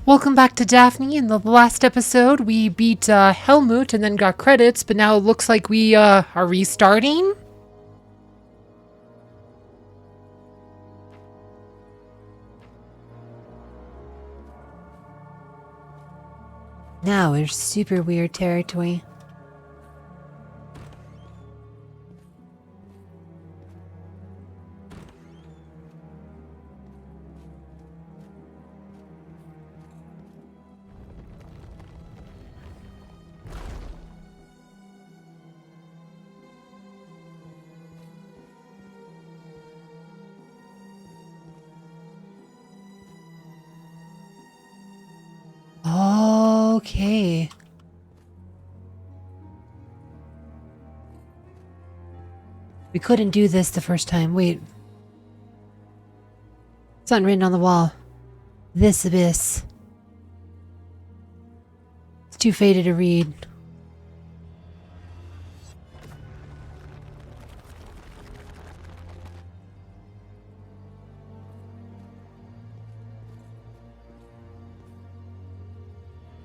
Welcome back to Daphne. In the last episode, we beat Helmut and then got credits, but now it looks like we are restarting. Now we're super weird territory. Okay. We couldn't do this the first time. Wait. Something written on the wall. This abyss. It's too faded to read.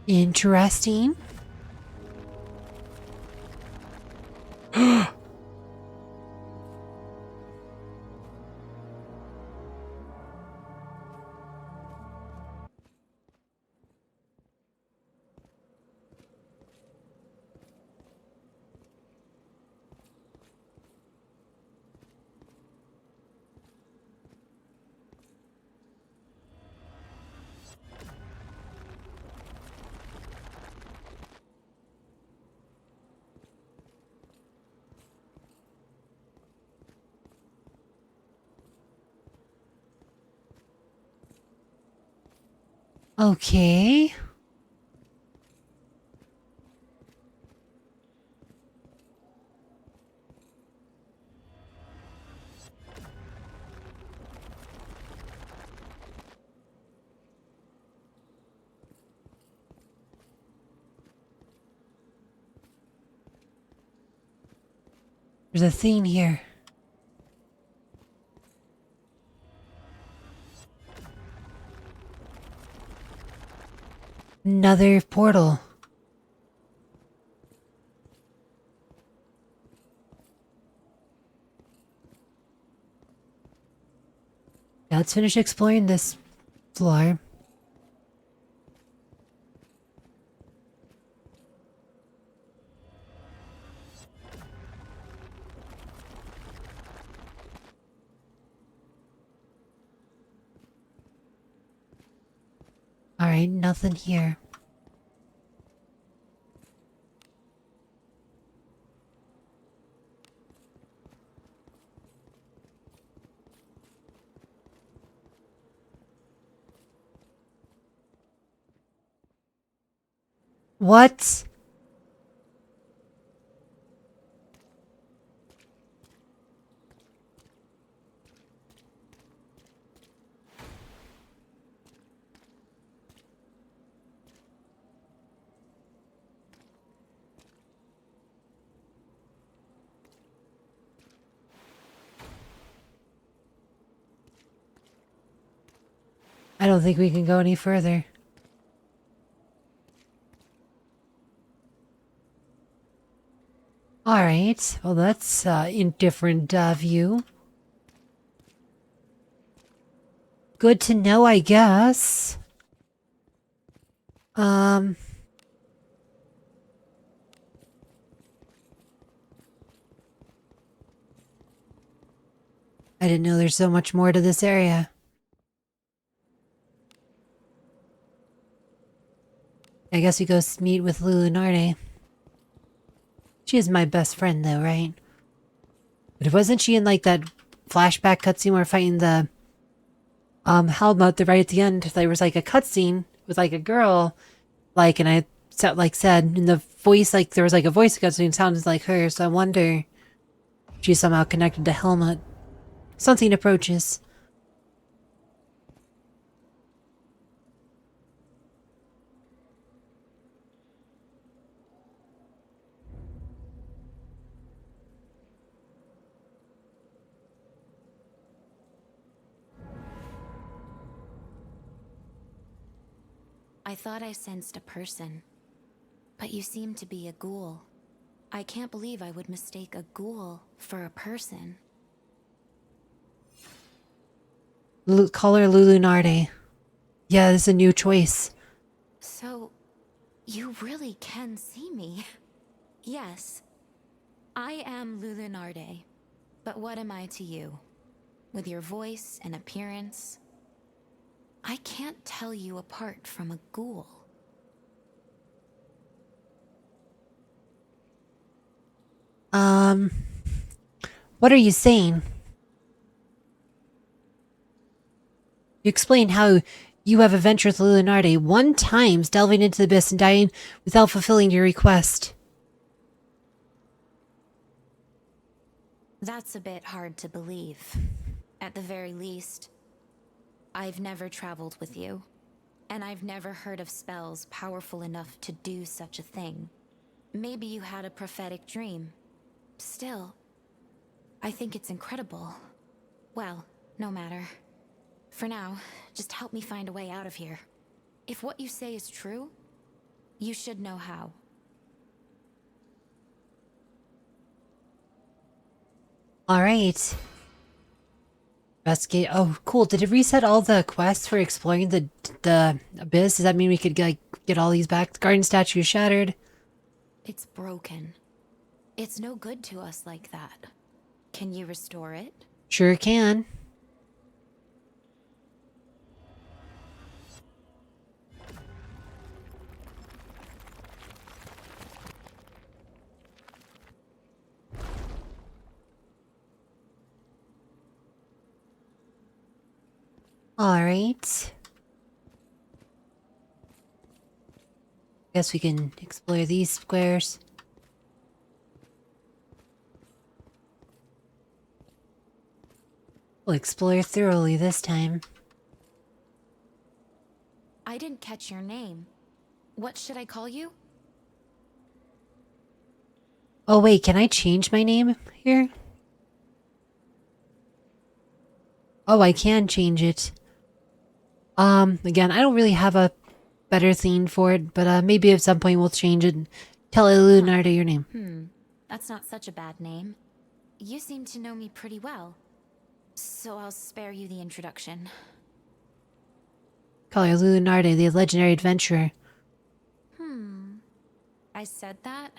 Interesting. Okay. There's a theme here. Another portal. Now let's finish exploring this floor. Alright, nothing here. What? I don't think we can go any further. Alright, well that's indifferent view. Good to know, I guess. I didn't know there's so much more to this area. I guess we go meet with Lulunarde. She is my best friend though, right? But wasn't she in like that flashback cutscene where we're fighting the Helmut right at the end? There was like a cutscene with like a girl, like, and I said in the voice, like there was like a voice cutscene sounded like her, so I wonder if she's somehow connected to Helmut. Something approaches. I thought I sensed a person, but you seem to be a ghoul. I can't believe I would mistake a ghoul for a person. Call her Lulu Narde. Yeah, this is a new choice. So, you really can see me. Yes, I am Lulu Narde. But what am I to you? With your voice and appearance, I can't tell you apart from a ghoul. What are you saying? You explain how you have adventured with Lulu Narde 1 time, delving into the abyss and dying without fulfilling your request. That's a bit hard to believe. At the very least, I've never traveled with you, and I've never heard of spells powerful enough to do such a thing. Maybe you had a prophetic dream. Still, I think it's incredible. Well, no matter. For now, just help me find a way out of here. If what you say is true, you should know how. Alright. Investigate. Oh, cool. Did it reset all the quests for exploring the abyss? Does that mean we could get all these back? The garden statue is shattered. It's broken. It's no good to us like that. Can you restore it? Sure can. Alright. Guess we can explore these squares. We'll explore thoroughly this time. I didn't catch your name. What should I call you? Oh wait, can I change my name here? Oh, I can change it. Again, I don't really have a better theme for it, but maybe at some point we'll change it and tell Lulu Narde your name. That's not such a bad name. You seem to know me pretty well, so I'll spare you the introduction. Call her Lulu Narde, the legendary adventurer. I said that?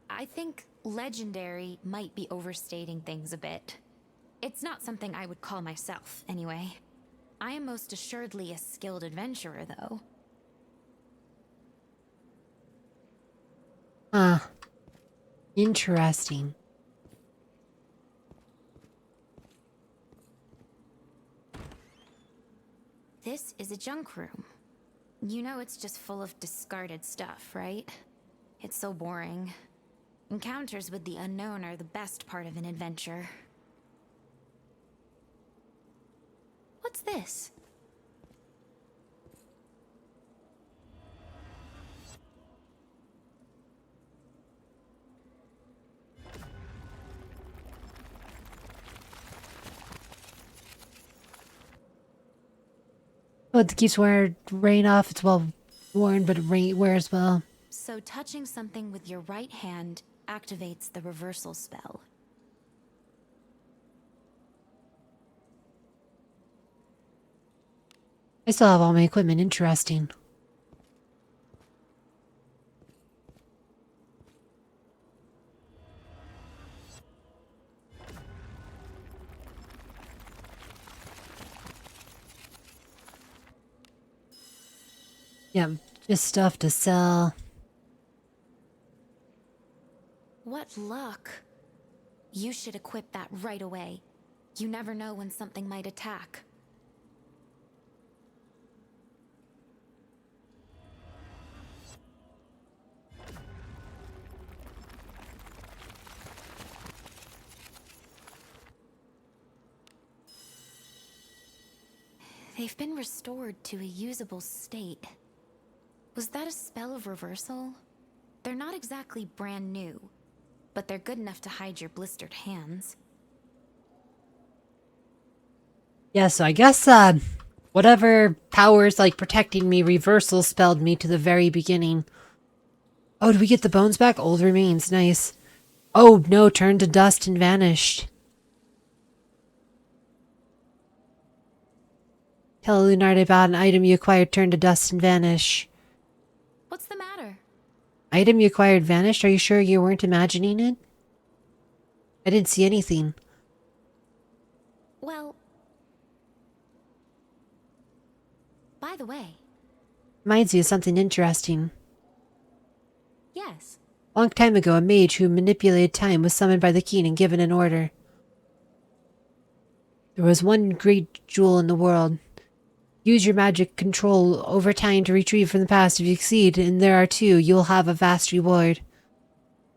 I think legendary might be overstating things a bit. It's not something I would call myself, anyway. I am most assuredly a skilled adventurer, though. Interesting. This is a junk room. You know it's just full of discarded stuff, right? It's so boring. Encounters with the unknown are the best part of an adventure. What's this? Oh, it keeps rain off. It's well worn, but it wears well. So touching something with your right hand activates the reversal spell. I still have all my equipment. Interesting. Yeah, just stuff to sell. What luck! You should equip that right away. You never know when something might attack. They've been restored to a usable state. Was that a spell of reversal? They're not exactly brand new, but they're good enough to hide your blistered hands. Yeah, so I guess Whatever powers like protecting me reversal spelled me to the very beginning. Oh, did we get the bones back? Old remains. Nice. Oh, no. Turned to dust and vanished. Tell Lunardi about an item you acquired turned to dust and vanish. What's the matter? Item you acquired vanished? Are you sure you weren't imagining it? I didn't see anything. Well, by the way. Reminds me of something interesting. Yes. Long time ago, a mage who manipulated time was summoned by the king and given an order. There was one great jewel in the world. Use your magic control over time to retrieve from the past. If you succeed, and there are two, you will have a vast reward.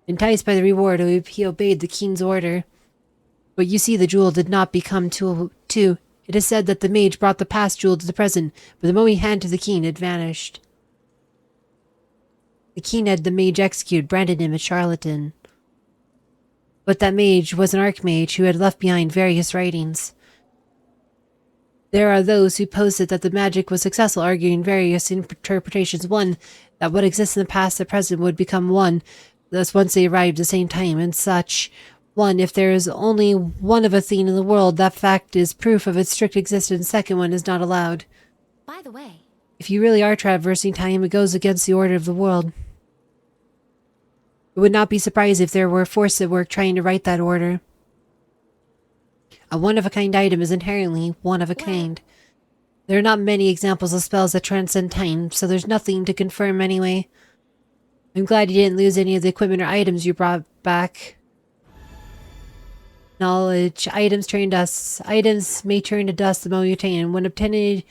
Enticed by the reward, he obeyed the king's order. But you see, the jewel did not become two. It is said that the mage brought the past jewel to the present, but the moment he handed to the king, it vanished. The king had the mage executed, branded him a charlatan. But that mage was an archmage who had left behind various writings. There are those who posted that the magic was successful, arguing various interpretations. One, that what exists in the past and present would become one, thus once they arrived at the same time, and such. One, if there is only one of a thing in the world, that fact is proof of its strict existence. Second one is not allowed. By the way, if you really are traversing time, it goes against the order of the world. It would not be surprised if there were forces at work trying to right that order. A one-of-a-kind item is inherently one-of-a-kind. There are not many examples of spells that transcend time, so there's nothing to confirm anyway. I'm glad you didn't lose any of the equipment or items you brought back. Knowledge. Items turn dust. Items may turn to dust the moment you attain. When attempting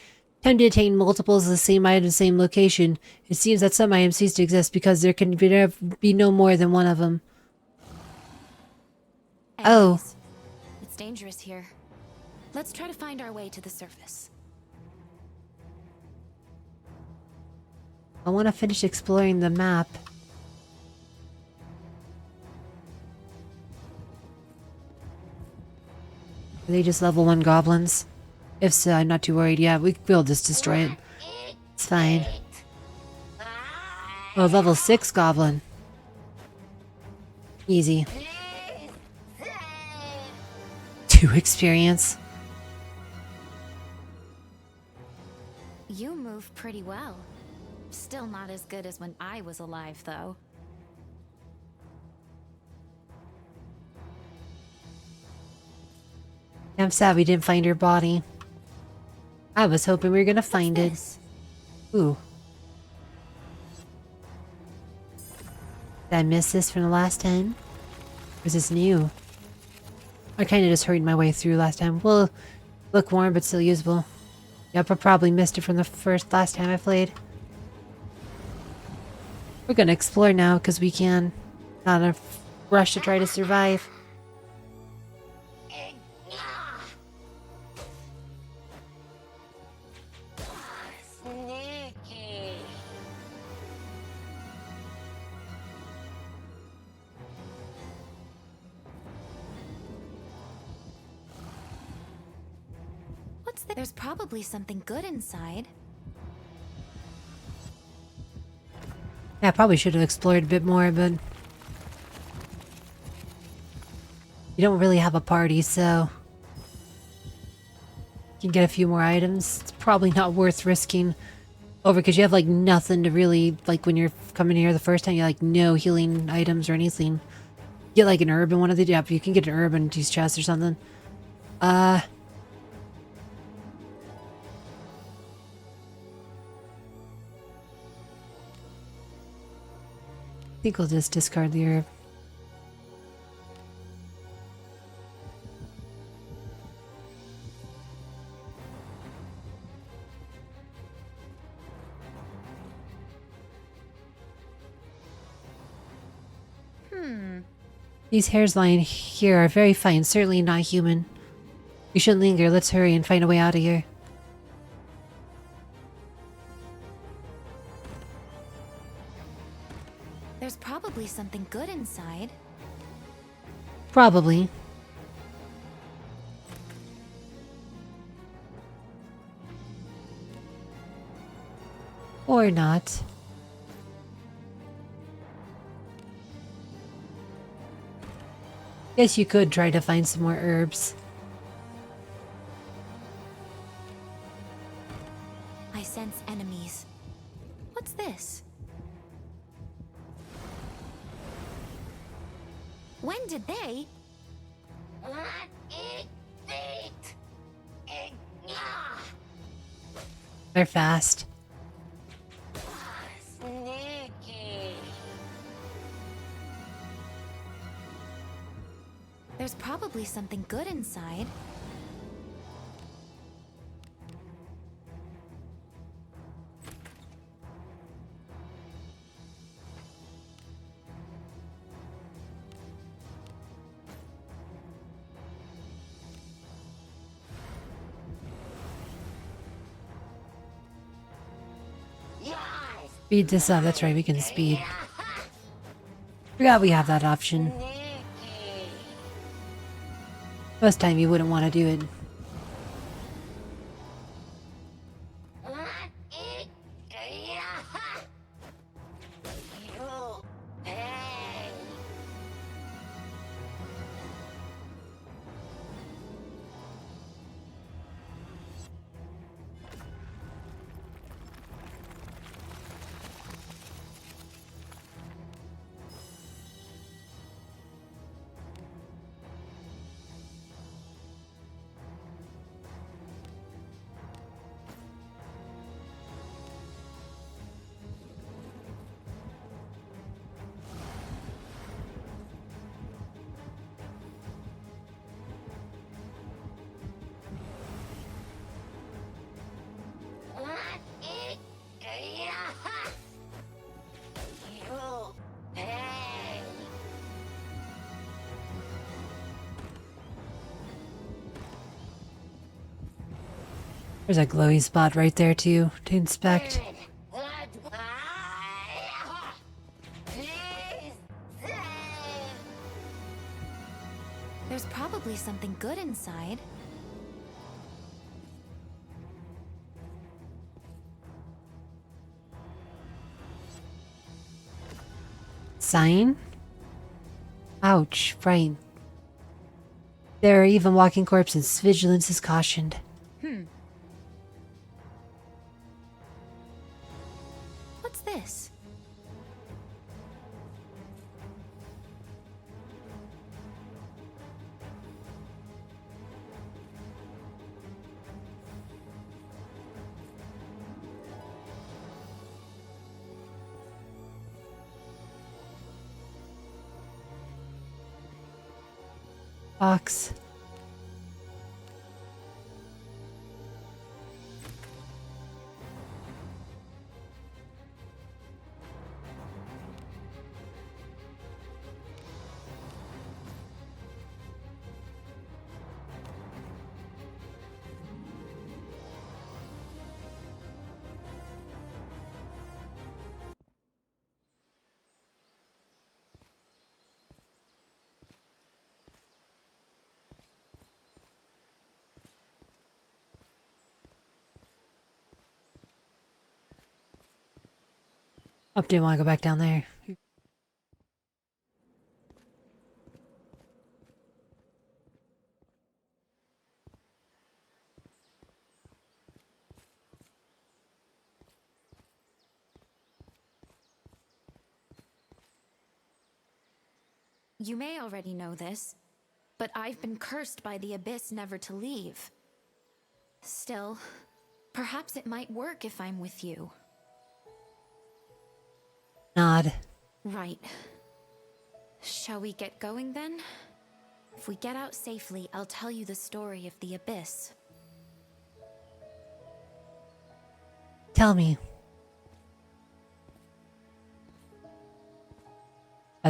to attain multiples of the same item in the same location, it seems that some items cease to exist because there can be no more than one of them. Oh. It's dangerous here. Let's try to find our way to the surface. I want to finish exploring the map. Are they just level 1 goblins? If so, I'm not too worried. Yeah, we'll just destroy it. It's fine. Oh, level 6 goblin. Easy. 2 experience. You move pretty well. Still not as good as when I was alive, though. I'm sad we didn't find her body. I was hoping we were gonna find it. Ooh. Did I miss this from the last time? Or is this new? I kinda just hurried my way through last time. Well, look warm but still usable. Yep, I probably missed it from the last time I played. We're gonna explore now because we can. Not in a rush to try to survive. There's probably something good inside. Yeah, I probably should have explored a bit more, but you don't really have a party, so you can get a few more items. It's probably not worth risking over because you have like nothing to really like when you're coming here the first time. You like no healing items or anything. Get like an herb in one of the you can get an herb in these chests or something. I think we'll just discard the herb. These hairs lying here are very fine, certainly not human. We shouldn't linger, let's hurry and find a way out of here. There's probably something good inside. Probably. Or not. Guess you could try to find some more herbs. I sense enemies. What's this? When did they? They're fast. There's probably something good inside. Speed this up. That's right, we can speed. Forgot we have that option. Most time you wouldn't want to do it. There's a glowy spot right there too to inspect. There's probably something good inside. Sign? Ouch, right. There are even walking corpses. Vigilance is cautioned. What's this? Box. Oh, didn't want to go back down there. You may already know this, but I've been cursed by the Abyss never to leave. Still, perhaps it might work if I'm with you. Nod. Right. Shall we get going then? If we get out safely, I'll tell you the story of the Abyss. Tell me.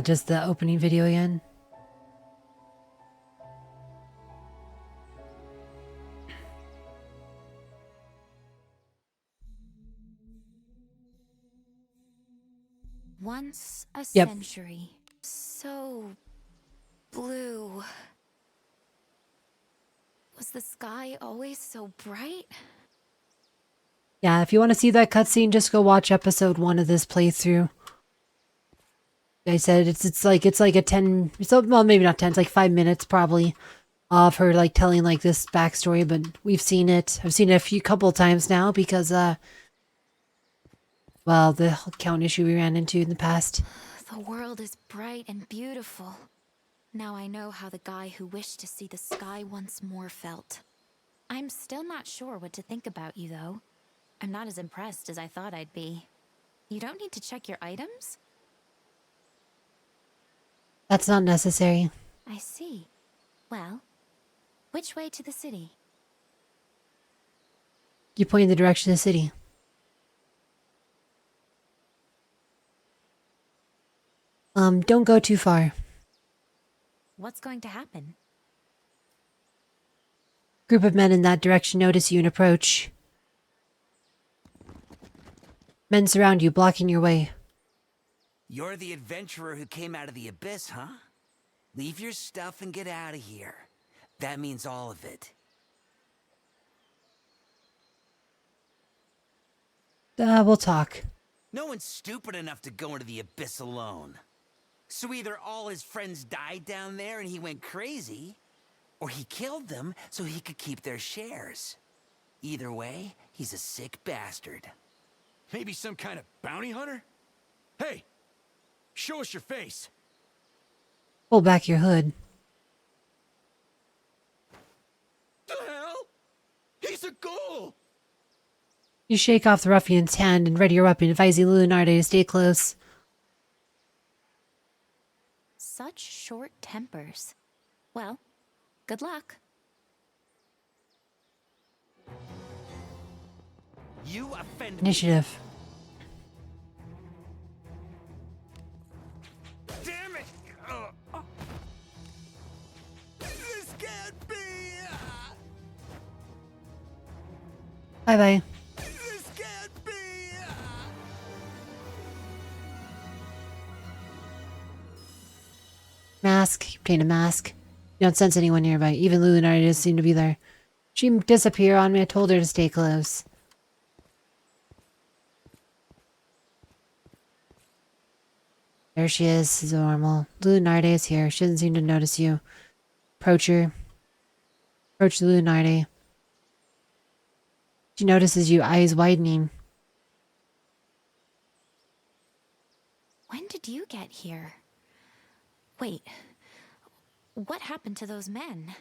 Just the opening video again. Once a Yep. century. So blue. Was the sky always so bright? Yeah, if you want to see that cutscene, just go watch episode 1 of this playthrough. I said it's like a 10, well, maybe not 10, it's like 5 minutes probably of her like telling like this backstory, but we've seen it. I've seen it couple times now because well, the count issue we ran into in the past. The world is bright and beautiful. Now I know how the guy who wished to see the sky once more felt. I'm still not sure what to think about you, though. I'm not as impressed as I thought I'd be. You don't need to check your items? That's not necessary. I see. Well, which way to the city? You point in the direction of the city. Don't go too far. What's going to happen? Group of men in that direction notice you and approach. Men surround you, blocking your way. You're the adventurer who came out of the abyss, huh? Leave your stuff and get out of here. That means all of it. We'll talk. No one's stupid enough to go into the abyss alone. So either all his friends died down there and he went crazy, or he killed them so he could keep their shares. Either way, he's a sick bastard. Maybe some kind of bounty hunter? Hey, show us your face. Pull back your hood. The hell? He's a ghoul! You shake off the ruffian's hand and ready your weapon, advising Lunardi to stay close. Such short tempers. Well, good luck. You offend me. Initiative. Damn it! This can't be! Bye-bye. This can't be! Mask. You obtain a mask. You don't sense anyone nearby. Even Lunardi doesn't seem to be there. She disappeared on me. I told her to stay close. There she is, as normal. Lunardi is here. She doesn't seem to notice you. Approach her. Approach Lunardi. She notices you, eyes widening. When did you get here? Wait, what happened to those men?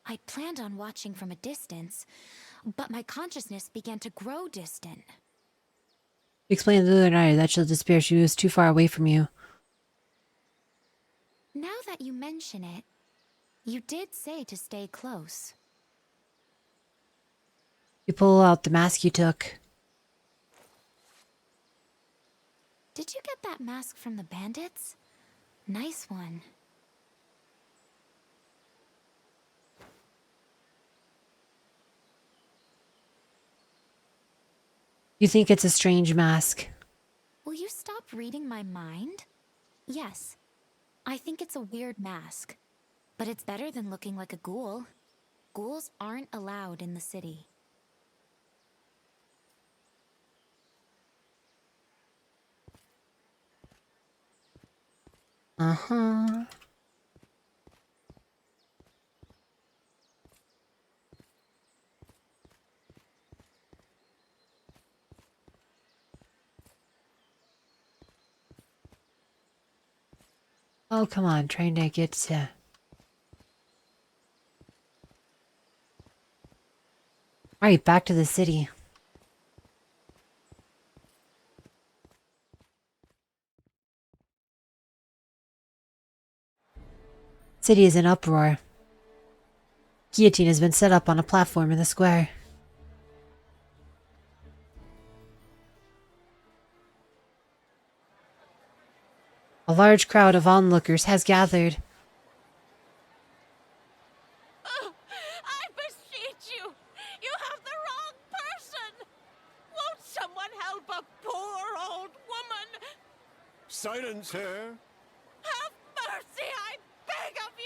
I planned on watching from a distance, but my consciousness began to grow distant. Explain to Lunardi that she'll disappear. She was too far away from you. Now that you mention it, you did say to stay close. You pull out the mask you took. Did you get that mask from the bandits? Nice one. You think it's a strange mask. Will you stop reading my mind? Yes, I think it's a weird mask, but it's better than looking like a ghoul. Ghouls aren't allowed in the city. Uh-huh. Oh, come on. Trying to get to... Alright, back to the city. City is in uproar. Guillotine has been set up on a platform in the square. A large crowd of onlookers has gathered. I beseech you! You have the wrong person! Won't someone help a poor old woman? Silence her! Have mercy, I beg of you!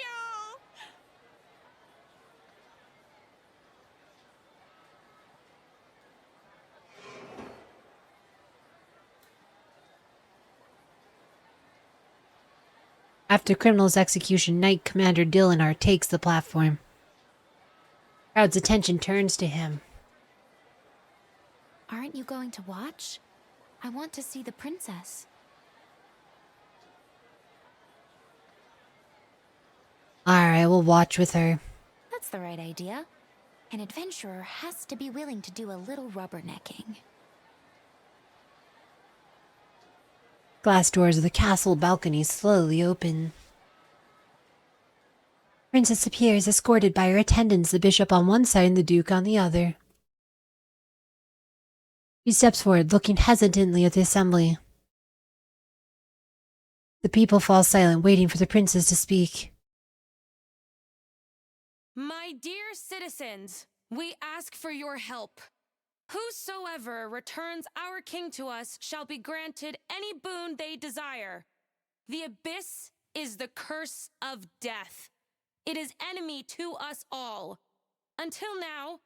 After criminal's execution, Knight Commander Dilinar takes the platform. Crowd's attention turns to him. Aren't you going to watch? I want to see the princess. Alright, we'll watch with her. That's the right idea. An adventurer has to be willing to do a little rubbernecking. Glass doors of the castle balcony slowly open. Princess appears, escorted by her attendants, the bishop on one side and the duke on the other. She steps forward, looking hesitantly at the assembly. The people fall silent, waiting for the princess to speak. My dear citizens, we ask for your help. Whosoever returns our king to us shall be granted any boon they desire. The abyss is the curse of death. It is enemy to us all. Until now,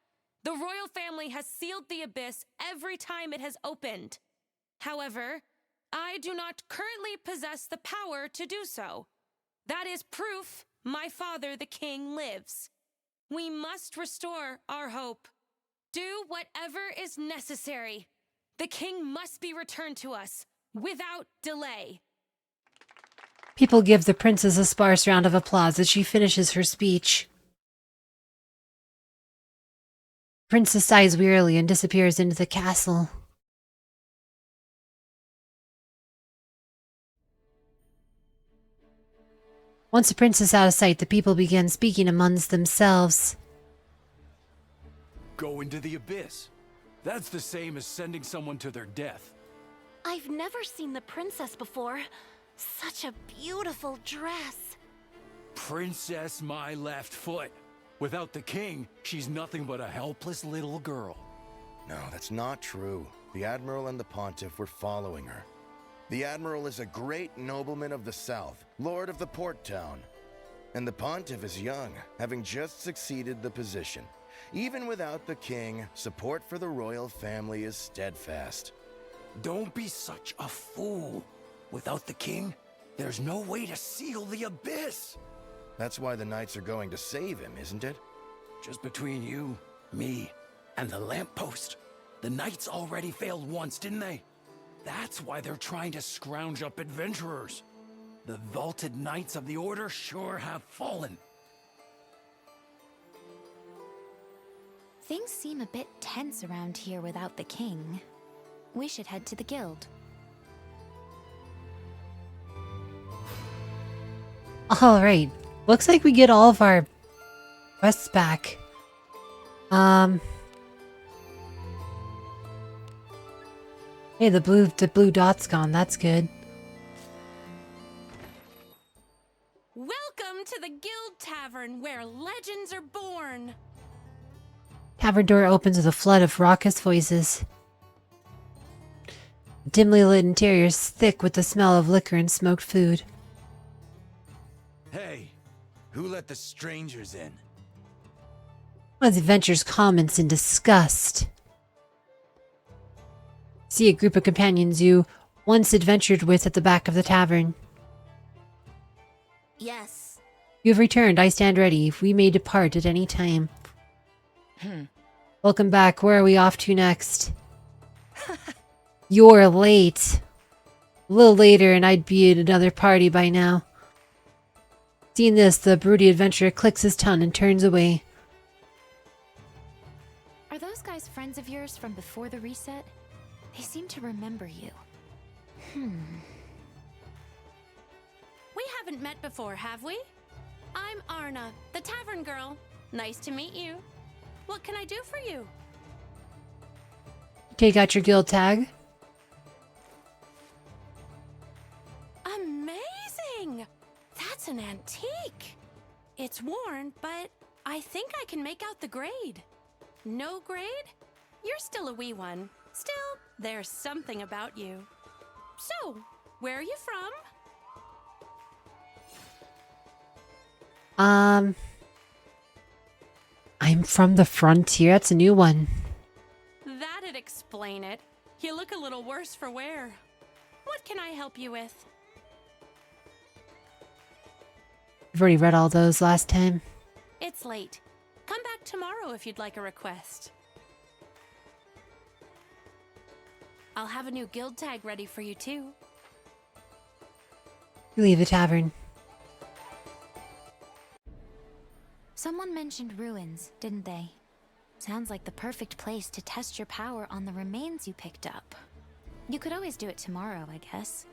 the royal family has sealed the abyss every time it has opened. However, I do not currently possess the power to do so. That is proof my father, the king, lives. We must restore our hope. Do whatever is necessary. The king must be returned to us without delay. People give the princess a sparse round of applause as she finishes her speech. The princess sighs wearily and disappears into the castle. Once the princess is out of sight, the people begin speaking amongst themselves. Go into the abyss. That's the same as sending someone to their death. I've never seen the princess before. Such a beautiful dress. Princess my left foot. Without the king, she's nothing but a helpless little girl. No, that's not true. The Admiral and the Pontiff were following her. The Admiral is a great nobleman of the South, Lord of the port town. And the Pontiff is young, having just succeeded the position. Even without the king, support for the royal family is steadfast. Don't be such a fool. Without the king, there's no way to seal the abyss. That's why the knights are going to save him, isn't it? Just between you, me, and the lamppost. The knights already failed once, didn't they? That's why they're trying to scrounge up adventurers. The vaulted knights of the order sure have fallen. Things seem a bit tense around here without the king. We should head to the guild. Alright. Looks like we get all of our quests back. Hey, the blue dot's gone. That's good. Welcome to the Guild Tavern, where legends are born. Tavern door opens with a flood of raucous voices. The dimly lit interior is thick with the smell of liquor and smoked food. Hey, who let the strangers in? One of the adventurers comments in disgust. See a group of companions you once adventured with at the back of the tavern. Yes. You have returned. I stand ready. We may depart at any time. Welcome back. Where are we off to next? You're late. A little later and I'd be at another party by now. Seeing this, the broody adventurer clicks his tongue and turns away. Are those guys friends of yours from before the reset? They seem to remember you. We haven't met before, have we? I'm Arna, the tavern girl. Nice to meet you. What can I do for you? Take out your guild tag. Amazing! That's an antique. It's worn, but I think I can make out the grade. No grade? You're still a wee one. Still, there's something about you. So, where are you from? I'm from the frontier. That's a new one. That'd explain it. You look a little worse for wear. What can I help you with? I've already read all those last time. It's late. Come back tomorrow if you'd like a request. I'll have a new guild tag ready for you too. We leave the tavern. Someone mentioned ruins, didn't they? Sounds like the perfect place to test your power on the remains you picked up. You could always do it tomorrow, I guess.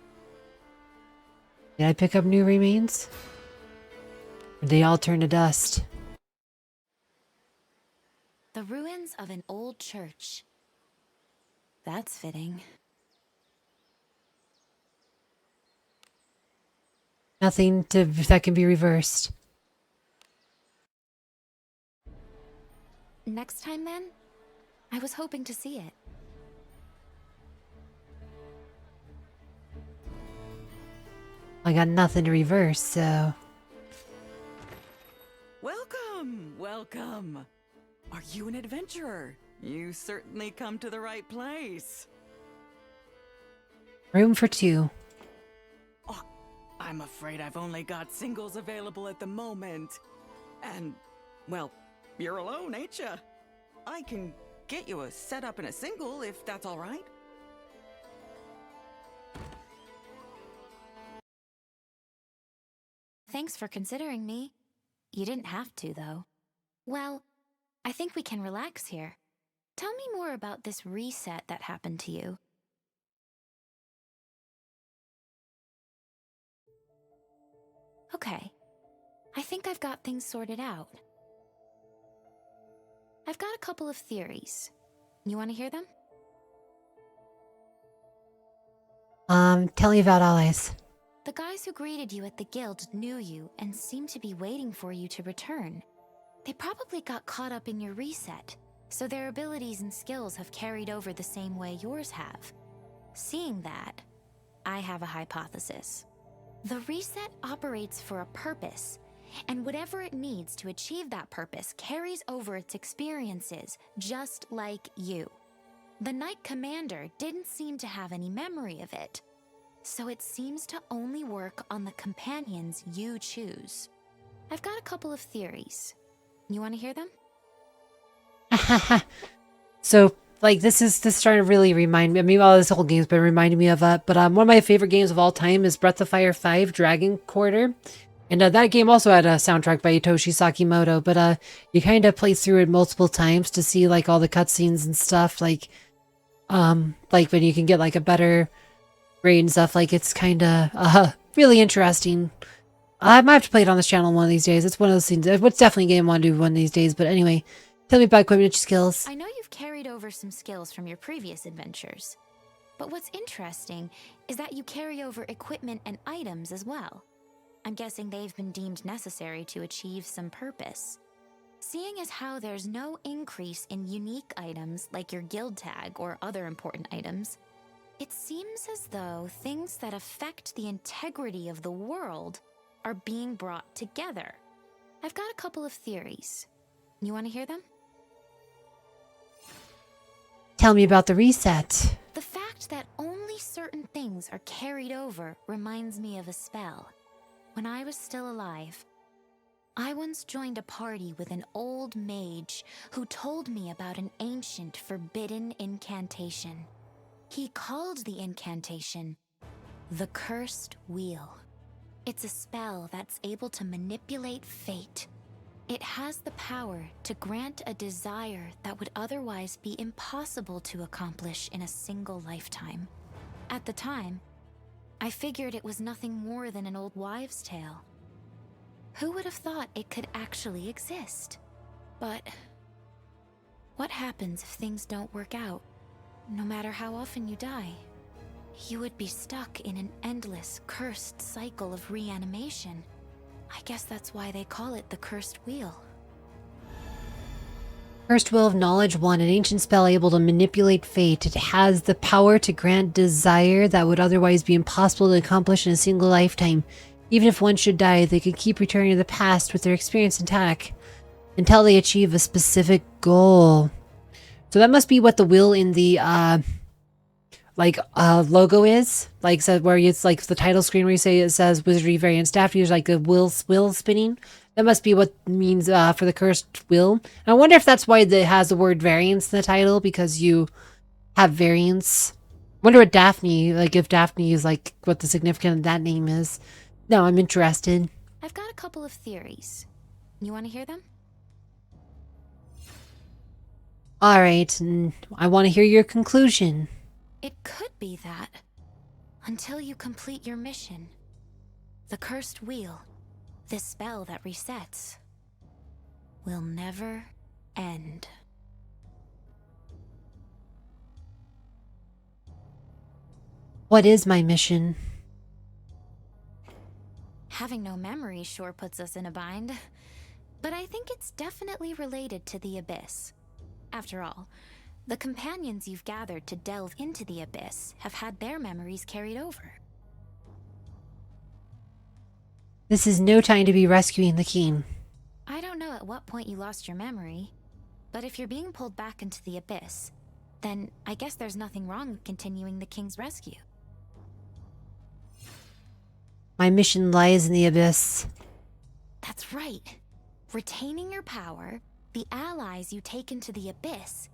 Did I pick up new remains? Or did they all turn to dust? The ruins of an old church. That's fitting. Nothing that can be reversed. Next time then? I was hoping to see it. I got nothing to reverse, so... Welcome, welcome. Are you an adventurer? You certainly come to the right place. Room for two. Oh, I'm afraid I've only got singles available at the moment. And, well, you're alone, ain't ya? I can get you a setup in a single if that's all right. Thanks for considering me. You didn't have to, though. Well, I think we can relax here. Tell me more about this reset that happened to you. Okay. I think I've got things sorted out. I've got a couple of theories. You want to hear them? Tell me about allies. The guys who greeted you at the guild knew you and seemed to be waiting for you to return. They probably got caught up in your reset, so their abilities and skills have carried over the same way yours have. Seeing that, I have a hypothesis. The reset operates for a purpose, and whatever it needs to achieve that purpose carries over its experiences, just like you. The Knight Commander didn't seem to have any memory of it, so it seems to only work on the companions you choose. I've got a couple of theories. You want to hear them? So, like, this is starting to really remind me. I mean, well, this whole game's been reminding me of that. But one of my favorite games of all time is Breath of Fire 5 Dragon Quarter. And that game also had a soundtrack by Hitoshi Sakimoto. But you kind of play through it multiple times to see, like, all the cutscenes and stuff. Like when you can get, like, a better grade and stuff. Like, it's kind of really interesting. I might have to play it on this channel one of these days. It's one of those things. It's definitely a game I want to do one of these days. But anyway, tell me about equipment skills. I know you've carried over some skills from your previous adventures. But what's interesting is that you carry over equipment and items as well. I'm guessing they've been deemed necessary to achieve some purpose. Seeing as how there's no increase in unique items like your guild tag or other important items, it seems as though things that affect the integrity of the world are being brought together. I've got a couple of theories. You want to hear them? Tell me about the reset. The fact that only certain things are carried over reminds me of a spell. When I was still alive, I once joined a party with an old mage who told me about an ancient forbidden incantation. He called the incantation the Cursed Wheel. It's a spell that's able to manipulate fate. It has the power to grant a desire that would otherwise be impossible to accomplish in a single lifetime. At the time, I figured it was nothing more than an old wives' tale. Who would have thought it could actually exist? But what happens if things don't work out? No matter how often you die, you would be stuck in an endless, cursed cycle of reanimation. I guess that's why they call it the Cursed Wheel. Cursed Wheel of Knowledge 1, an ancient spell able to manipulate fate. It has the power to grant desire that would otherwise be impossible to accomplish in a single lifetime. Even if one should die, they could keep returning to the past with their experience intact until they achieve a specific goal. So that must be what the wheel in the like logo is, like so where it's like the title screen where you say it says Wizardry Variants Daphne, there's like a wheel spinning. That must be what means for the cursed wheel. And I wonder if that's why it has the word variance in the title, because you have variance. Wonder what Daphne, like if Daphne is like what the significance of that name is. No, I'm interested. I've got a couple of theories. You want to hear them? All right, and I want to hear your conclusion. It could be that. Until you complete your mission. The cursed wheel, this spell that resets, will never end. What is my mission? Having no memory sure puts us in a bind. But I think it's definitely related to the Abyss. After all, the companions you've gathered to delve into the Abyss have had their memories carried over. This is no time to be rescuing the king. I don't know at what point you lost your memory, but if you're being pulled back into the Abyss, then I guess there's nothing wrong with continuing the king's rescue. My mission lies in the Abyss. That's right. Retaining your power, the allies you take into the Abyss,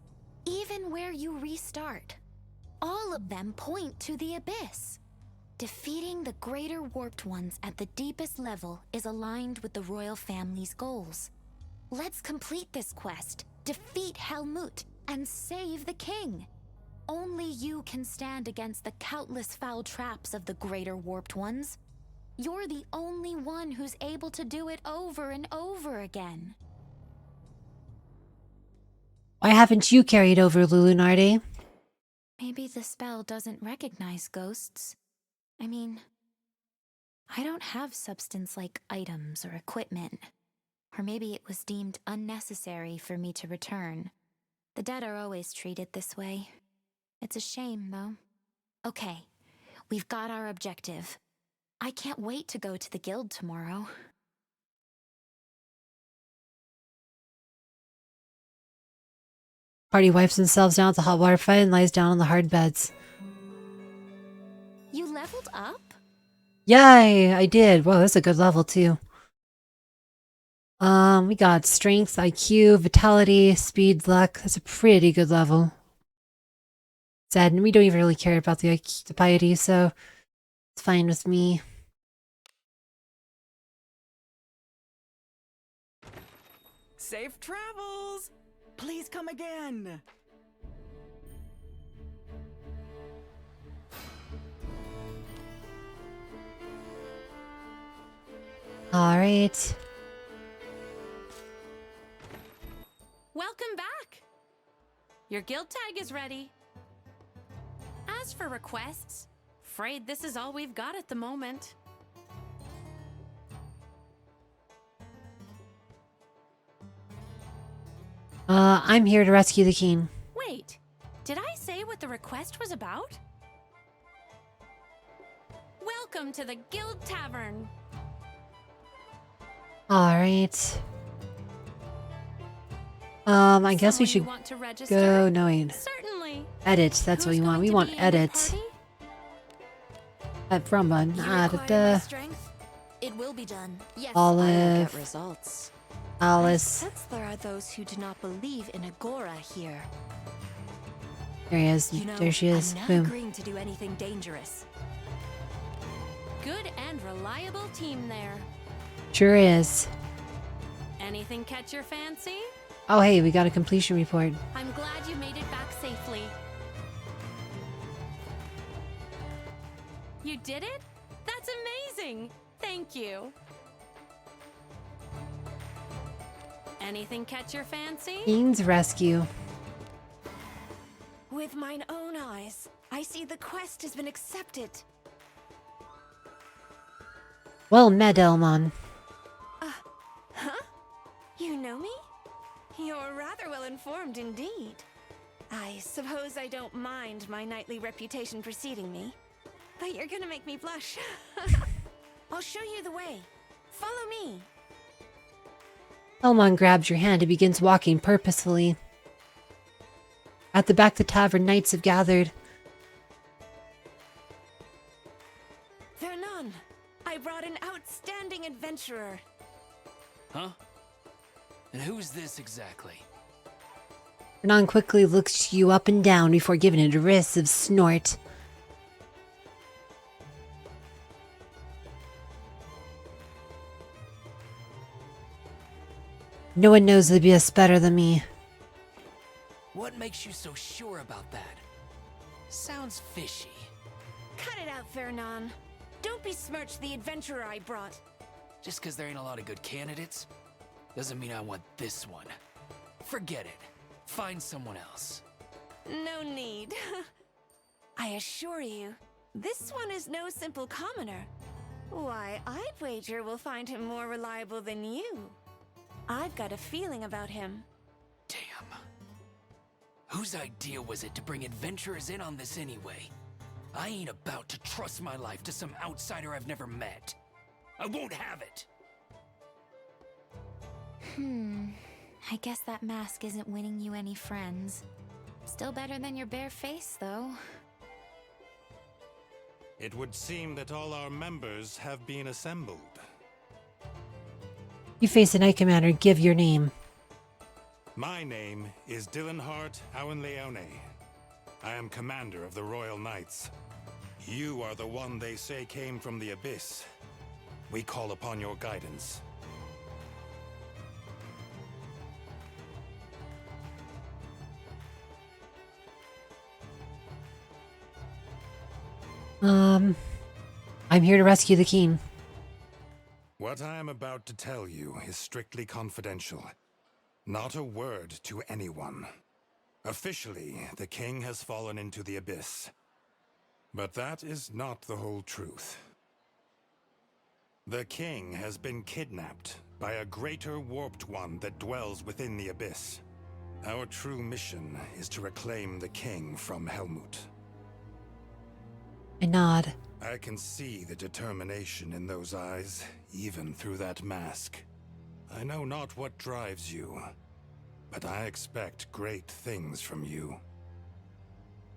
even where you restart, all of them point to the Abyss. Defeating the greater warped ones at the deepest level is aligned with the royal family's goals. Let's complete this quest, defeat Helmut, and save the king. Only you can stand against the countless foul traps of the greater warped ones. You're the only one who's able to do it over and over again. Why haven't you carried over, Lunardi? Maybe the spell doesn't recognize ghosts. I mean, I don't have substance like items or equipment. Or maybe it was deemed unnecessary for me to return. The dead are always treated this way. It's a shame, though. Okay, we've got our objective. I can't wait to go to the guild tomorrow. Party wipes themselves down at the hot water fight and lies down on the hard beds. You leveled up? Yay, I did. Whoa, that's a good level too. We got strength, IQ, vitality, speed, luck. That's a pretty good level. Sad, and we don't even really care about the IQ, the piety, so it's fine with me. Safe travels! Please come again! Alright. Welcome back! Your guild tag is ready. As for requests, afraid this is all we've got at the moment. I'm here to rescue the king. Wait, did I say what the request was about? Welcome to the Guild Tavern. Alright. I guess we Someone should you want to register? go, no wait. Certainly. Edit, that's what Who's we want. going We to want be in your edit. party? From one. You Ah, require da, my strength? It will be done. Yes, I will Olive. get results. Alice. Since there are those who do not believe in Agora here. There he is. You know, There she is. I'm not Boom. agreeing to do anything dangerous. Good and reliable team there. Sure is. Anything catch your fancy? Oh, hey, we got a completion report. I'm glad you made it back safely. You did it? That's amazing! Thank you. Anything catch your fancy? King's rescue. With mine own eyes, I see the quest has been accepted. Well met, Elmon. Huh? You know me? You're rather well informed indeed. I suppose I don't mind my knightly reputation preceding me, but you're gonna make me blush. I'll show you the way. Follow me. Elmon grabs your hand and begins walking purposefully. At the back of the tavern, knights have gathered. Vernon, I brought an outstanding adventurer. Huh? And who's this exactly? Vernon quickly looks you up and down before giving a derisive snort. No one knows the abyss better than me. What makes you so sure about that? Sounds fishy. Cut it out, Vernon. Don't besmirch the adventurer I brought. Just because there ain't a lot of good candidates, doesn't mean I want this one. Forget it. Find someone else. No need. I assure you, this one is no simple commoner. Why, I'd wager we'll find him more reliable than you. I've got a feeling about him. Damn. Whose idea was it to bring adventurers in on this anyway? I ain't about to trust my life to some outsider I've never met. I won't have it! I guess that mask isn't winning you any friends. Still better than your bare face, though. It would seem that all our members have been assembled. You face a Knight Commander, give your name. My name is Dylanhart Auenleone. I am commander of the Royal Knights. You are the one they say came from the Abyss. We call upon your guidance. I'm here to rescue the king. What I am about to tell you is strictly confidential. Not a word to anyone. Officially, the king has fallen into the Abyss. But that is not the whole truth. The king has been kidnapped by a greater warped one that dwells within the Abyss. Our true mission is to reclaim the king from Helmut. I nod. I can see the determination in those eyes, even through that mask. I know not what drives you, but I expect great things from you.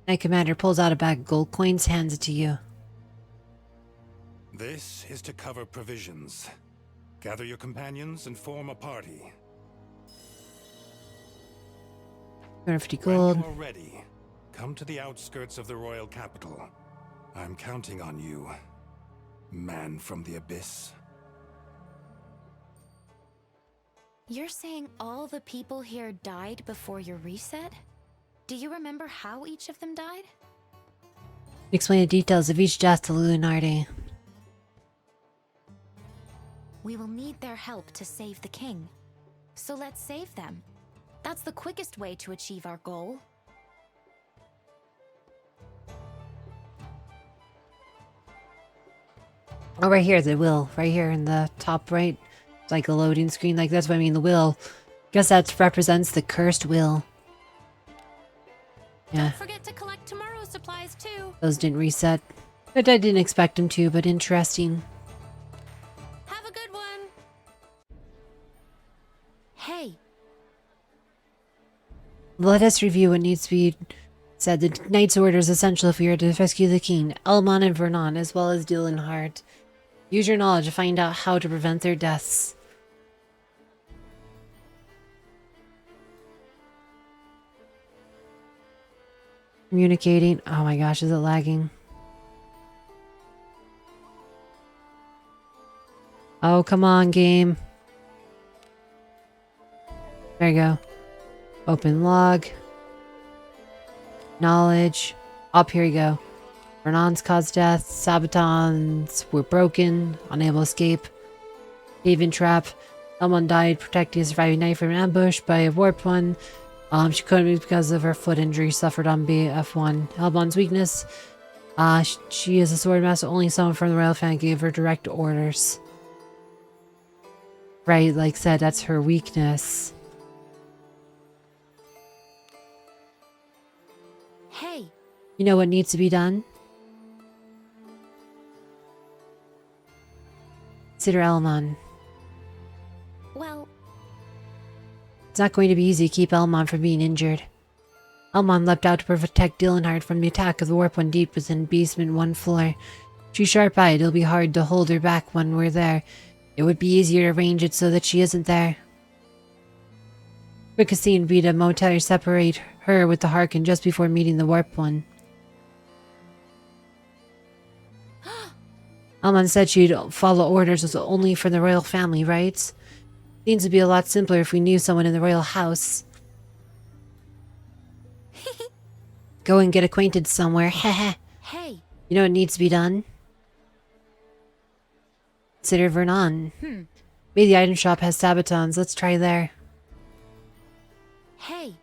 Knight Commander pulls out a bag of gold coins, hands it to you. This is to cover provisions. Gather your companions and form a party. 250 gold. When you are ready, come to the outskirts of the royal capital. I'm counting on you, man from the Abyss. You're saying all the people here died before your reset? Do you remember how each of them died? Explain the details of each death to Lunardi. We will need their help to save the king. So let's save them. That's the quickest way to achieve our goal. Oh, right here, the will. Right here in the top right. It's like a loading screen. Like, that's what I mean, the will. Guess that represents the cursed will. Yeah. Don't forget to collect tomorrow's supplies, too. Those didn't reset. But I didn't expect them to, but interesting. Have a good one. Hey, Let us review what needs to be said. The Knight's Order is essential if we are to rescue the king, Elmon and Vernon, as well as Dylanhart. Use your knowledge to find out how to prevent their deaths. Communicating. Oh my gosh, is it lagging? Oh, come on, game. There you go. Open log. Knowledge. Up, here you go. Vernon's caused death. Sabatons were broken. Unable to escape. Haven trap. Someone died protecting a surviving knight from an ambush by a warped one. She couldn't because of her foot injury suffered on BF1. Elbon's weakness. She is a sword master. Only someone from the royal family gave her direct orders. Right, like said, that's her weakness. hey, You know what needs to be done? Consider Elmon. well, It's not going to be easy to keep Elmon from being injured. Elmon leapt out to protect Dylanhart from the attack of the warp one deep within basement 1 floor. She's sharp-eyed. It'll be hard to hold her back when we're there. It would be easier to arrange it so that she isn't there. Fricassee and Rita momentarily separate her with the Harkin just before meeting the Warp One. Alman said she'd follow orders only for the royal family, right? Things would be a lot simpler if we knew someone in the royal house. Go and get acquainted somewhere. Heh. Hey. You know what needs to be done? Consider Vernon. Maybe the item shop has sabatons. Let's try there. Hey.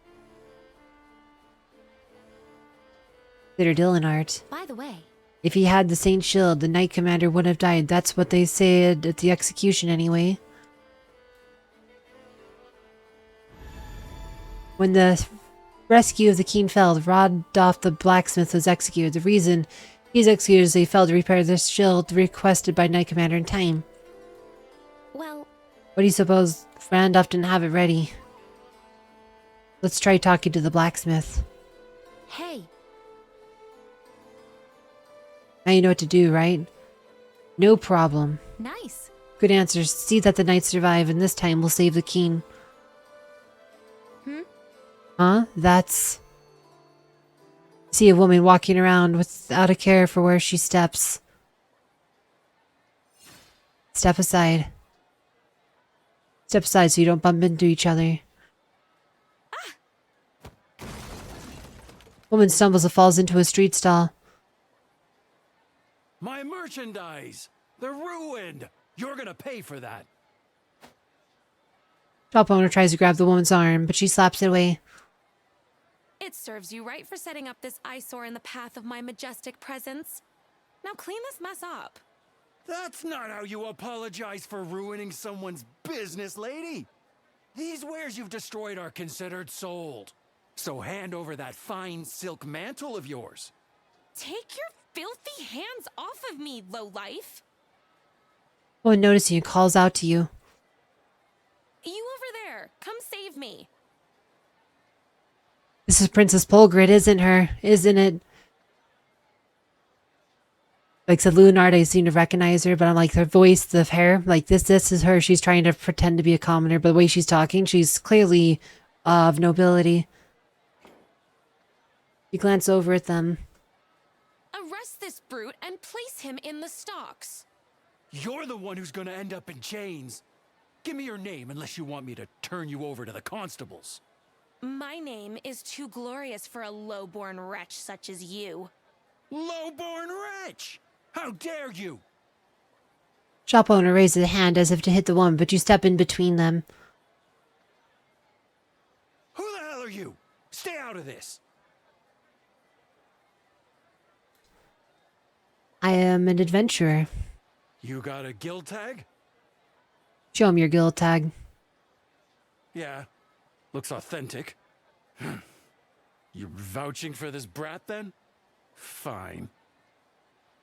Consider Dylanart. By the way. If he had the Saint Shield, the Knight Commander wouldn't have died. That's what they said at the execution anyway. When the rescue of the Keen fell, Rodolph the blacksmith was executed. The reason he's executed is they failed to repair the shield requested by Knight Commander in time. Well... What do you suppose? Randolph didn't have it ready. Let's try talking to the blacksmith. Hey. Now you know what to do, right? No problem. Nice. Good answer. See that the knights survive, and this time we'll save the Keen. Huh? That's... See a woman walking around without a care for where she steps. Step aside. Step aside so you don't bump into each other. Woman stumbles and falls into a street stall. My merchandise! They're ruined! You're gonna pay for that. Shop owner tries to grab the woman's arm, but she slaps it away. It serves you right for setting up this eyesore in the path of my majestic presence. Now clean this mess up. That's not how you apologize for ruining someone's business, lady. These wares you've destroyed are considered sold. So hand over that fine silk mantle of yours. Take your filthy hands off of me, lowlife. Woman notices you and calls out to you. You over there, come save me. This is Princess Pulgritte, isn't it? Like said, Lunardi seemed to recognize her, but I'm like, her voice, the hair, like this is her. She's trying to pretend to be a commoner, but the way she's talking, she's clearly of nobility. You glance over at them. Arrest this brute and place him in the stocks. You're the one who's gonna end up in chains. Give me your name unless you want me to turn you over to the constables. My name is too glorious for a low-born wretch such as you. Low-born wretch! How dare you! Shop owner raises a hand as if to hit the woman, but you step in between them. Who the hell are you? Stay out of this! I am an adventurer. You got a guild tag? Show him your guild tag. Yeah. Looks authentic. You're vouching for this brat, then? Fine.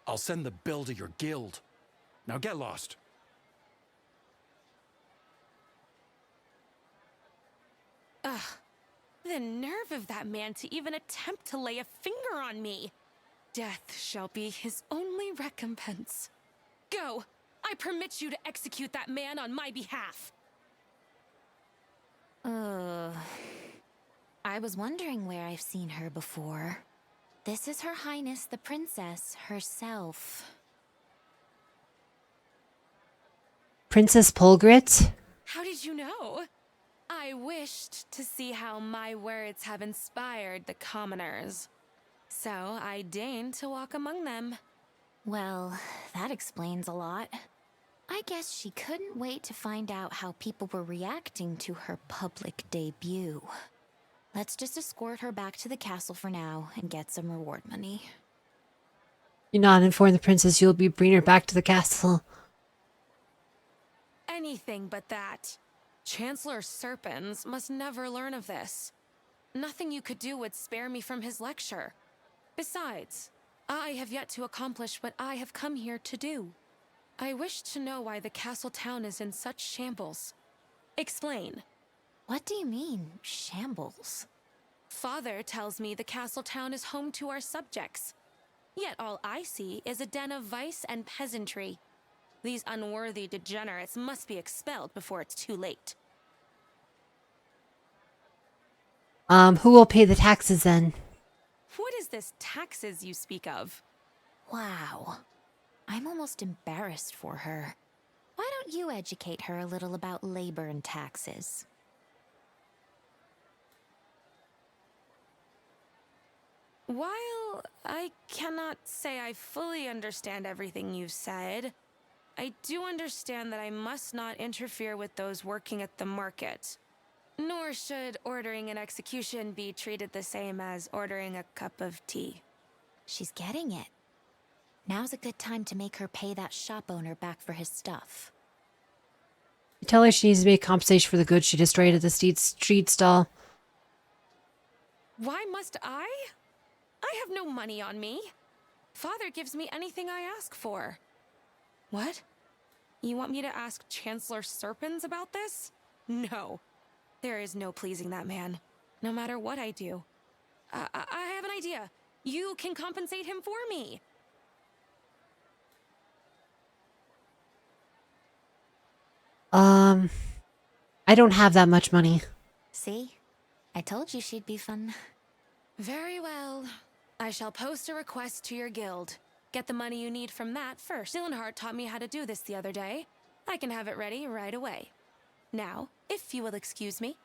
I'll send the bill to your guild. Now get lost. Ugh. The nerve of that man to even attempt to lay a finger on me. Death shall be his only recompense. Go! I permit you to execute that man on my behalf. I was wondering where I've seen her before. This is Her Highness the Princess herself. Princess Pulgritte? How did you know? I wished to see how my words have inspired the commoners. So I deigned to walk among them. Well, that explains a lot. I guess she couldn't wait to find out how people were reacting to her public debut. Let's just escort her back to the castle for now and get some reward money. You nod and inform the princess you'll be bringing her back to the castle. Anything but that. Chancellor Serpens must never learn of this. Nothing you could do would spare me from his lecture. Besides, I have yet to accomplish what I have come here to do. I wish to know why the castle town is in such shambles. Explain. What do you mean, shambles? Father tells me the castle town is home to our subjects. Yet all I see is a den of vice and peasantry. These unworthy degenerates must be expelled before it's too late. Who will pay the taxes then? What is this taxes you speak of? Wow. I'm almost embarrassed for her. Why don't you educate her a little about labor and taxes? While I cannot say I fully understand everything you've said, I do understand that I must not interfere with those working at the market. Nor should ordering an execution be treated the same as ordering a cup of tea. She's getting it. Now's a good time to make her pay that shop owner back for his stuff. Tell her she needs to make compensation for the goods she destroyed at the street stall. Why must I? I have no money on me. Father gives me anything I ask for. What? You want me to ask Chancellor Serpens about this? No. There is no pleasing that man, no matter what I do. I have an idea. You can compensate him for me. I don't have that much money. See? I told you she'd be fun. Very well. I shall post a request to your guild. Get the money you need from that first. Dylanhart taught me how to do this the other day. I can have it ready right away. Now, if you will excuse me.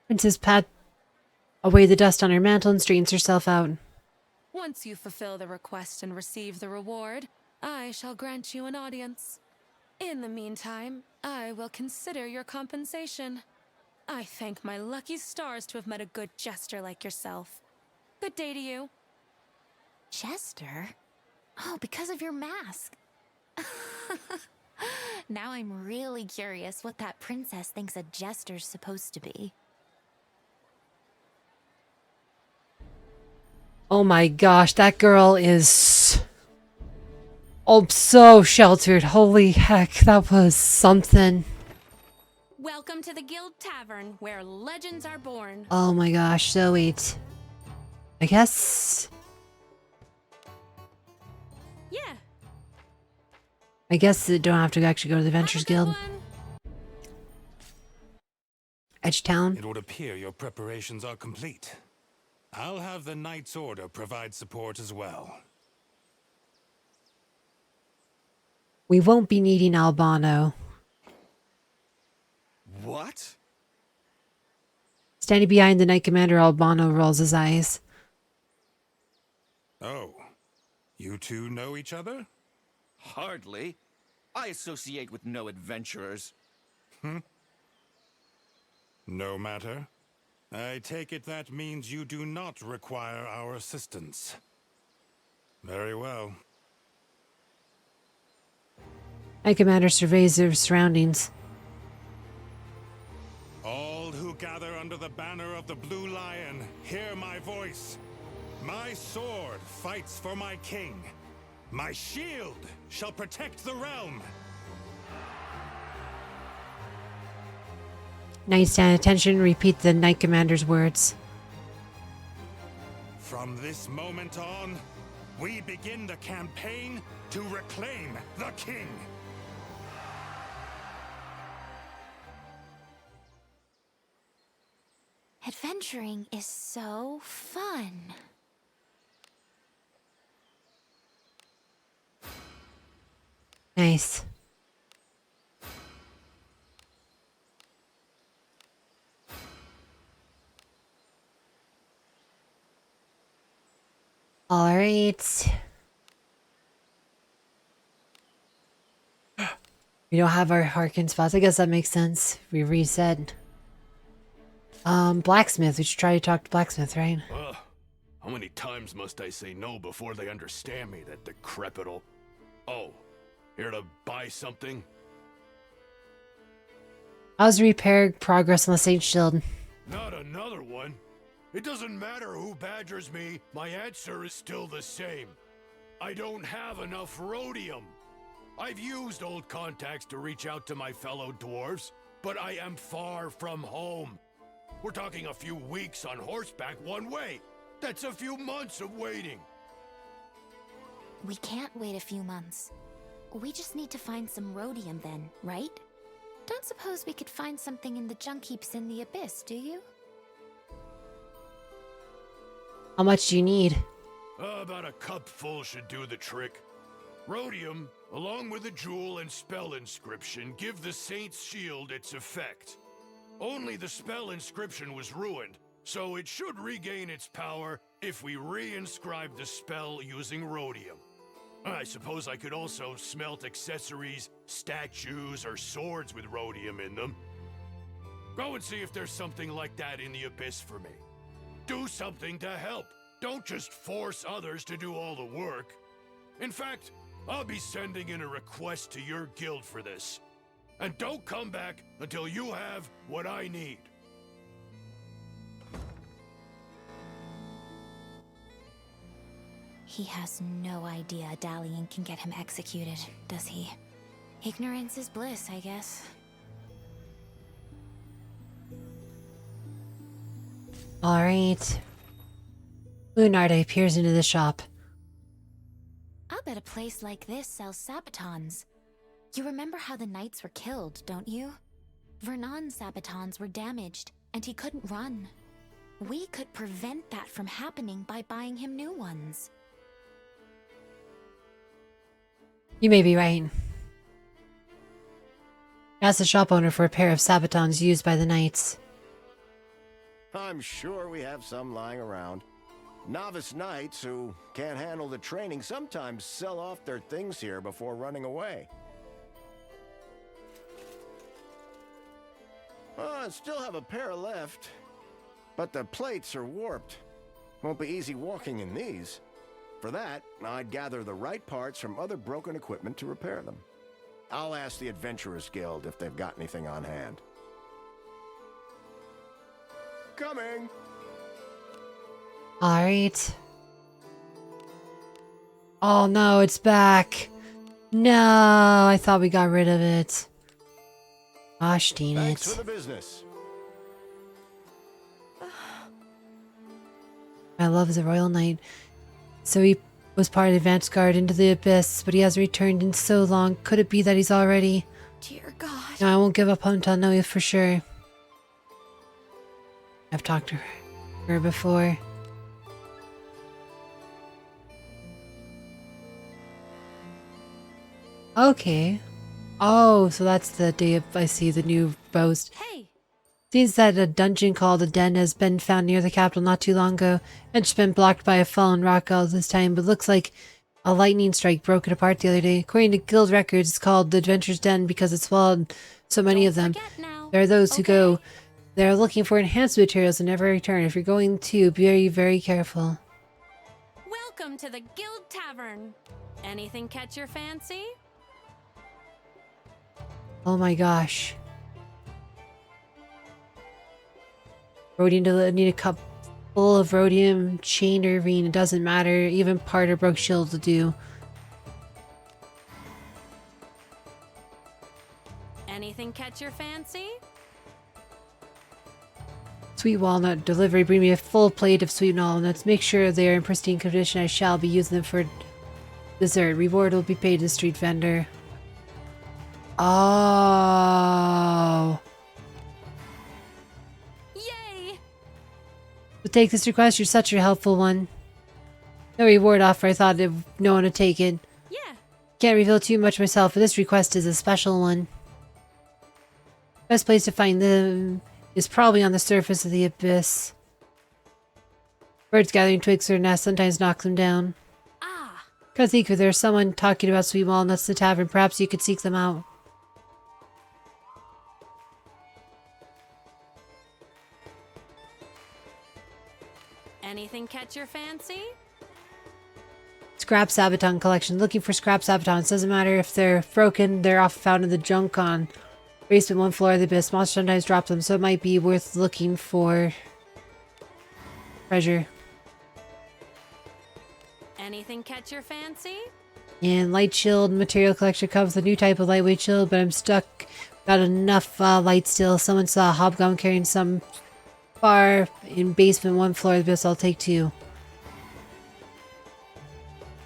Princess pat away the dust on her mantle and straightens herself out. Once you fulfill the request and receive the reward, I shall grant you an audience. In the meantime, I will consider your compensation. I thank my lucky stars to have met a good jester like yourself. Good day to you. Jester? Oh, because of your mask. Now I'm really curious what that princess thinks a jester's supposed to be. Oh my gosh, that girl is... Oh, so sheltered. Holy heck, that was something. Welcome to the Guild Tavern, where legends are born. Oh my gosh, so wait. I guess... Yeah. I guess you don't have to actually go to the Adventurers Guild. Edgetown. It would appear your preparations are complete. I'll have the Knight's Order provide support as well. We won't be needing Albano. What? Standing behind the Knight Commander, Albano rolls his eyes. Oh, you two know each other? Hardly. I associate with no adventurers. No matter. I take it that means you do not require our assistance. Very well. Knight Commander surveys their surroundings. All who gather under the banner of the Blue Lion, hear my voice. My sword fights for my king. My shield shall protect the realm. Knights stand at attention, repeat the Knight Commander's words. From this moment on, we begin the campaign to reclaim the king. Adventuring is so fun. Nice. All right. We don't have our Harkin spots. I guess that makes sense. We reset. Blacksmith. We should try to talk to Blacksmith, right? How many times must I say no before they understand me, that decrepit old... Oh, here to buy something? How's the repair progress on the Saint Shield? Not another one. It doesn't matter who badgers me, my answer is still the same. I don't have enough rhodium. I've used old contacts to reach out to my fellow dwarves, but I am far from home. We're talking a few weeks on horseback one way. That's a few months of waiting. We can't wait a few months. We just need to find some rhodium then, right? Don't suppose we could find something in the junk heaps in the abyss, do you? How much do you need? About a cup full should do the trick. Rhodium, along with a jewel and spell inscription, give the Saint's shield its effect. Only the spell inscription was ruined, so it should regain its power if we re-inscribe the spell using rhodium. I suppose I could also smelt accessories, statues, or swords with rhodium in them. Go and see if there's something like that in the abyss for me. Do something to help. Don't just force others to do all the work. In fact, I'll be sending in a request to your guild for this. And don't come back until you have what I need. He has no idea dallying can get him executed, does he? Ignorance is bliss, I guess. Alright. Lunarde peers into the shop. I'll bet a place like this sells sabatons. You remember how the knights were killed, don't you? Vernon's sabatons were damaged, and he couldn't run. We could prevent that from happening by buying him new ones. You may be right. Ask the shop owner for a pair of sabatons used by the knights. I'm sure we have some lying around. Novice knights who can't handle the training sometimes sell off their things here before running away. I still have a pair left, but the plates are warped. Won't be easy walking in these. For that, I'd gather the right parts from other broken equipment to repair them. I'll ask the Adventurers Guild if they've got anything on hand. Coming! Alright. Oh no, it's back. No, I thought we got rid of it. Gosh dang Thanks it. for the business. I love the Royal Knight. So he was part of the advance guard into the abyss, but he hasn't returned in so long. Could it be that he's already... Dear God. No, I won't give up until I know for sure. I've talked to her before. Okay. Oh, so that's the day I see the new boast. Hey! Seems that a dungeon called the Den has been found near the capital not too long ago, and it's been blocked by a fallen rock all this time, but looks like a lightning strike broke it apart the other day. According to guild records, it's called the Adventurer's Den because it's swallowed so many of them. There are those who go there looking for enhanced materials and never return. If you're going to, be very, very careful. Welcome to the Guild Tavern. Anything catch your fancy? Oh my gosh. Rhodium, need a cup full of rhodium, chain or ring, it doesn't matter. Even part or broke shield will do. Anything catch your fancy? Sweet walnut delivery. Bring me a full plate of sweet walnuts. Make sure they are in pristine condition. I shall be using them for dessert. Reward will be paid to the street vendor. Oh. Yay! But take this request. You're such a helpful one. No reward offer. I thought no one would take it. Yeah. Can't reveal too much myself, but this request is a special one. Best place to find them is probably on the surface of the abyss. Birds gathering twigs or nests sometimes knock them down. Ah. Kazik, if there's someone talking about sweet walnuts in the tavern, perhaps you could seek them out. Anything catch your fancy? Scrap Sabaton collection. Looking for scrap Sabatons. Doesn't matter if they're broken, they're often found in the junk on basement one floor of the abyss. Monsters sometimes drop them, so it might be worth looking for treasure. Anything catch your fancy? And light shield material collection comes with a new type of lightweight shield, but I'm stuck. Got enough light still. Someone saw a hobgoblin carrying some far in basement one floor of the abyss. I'll take two.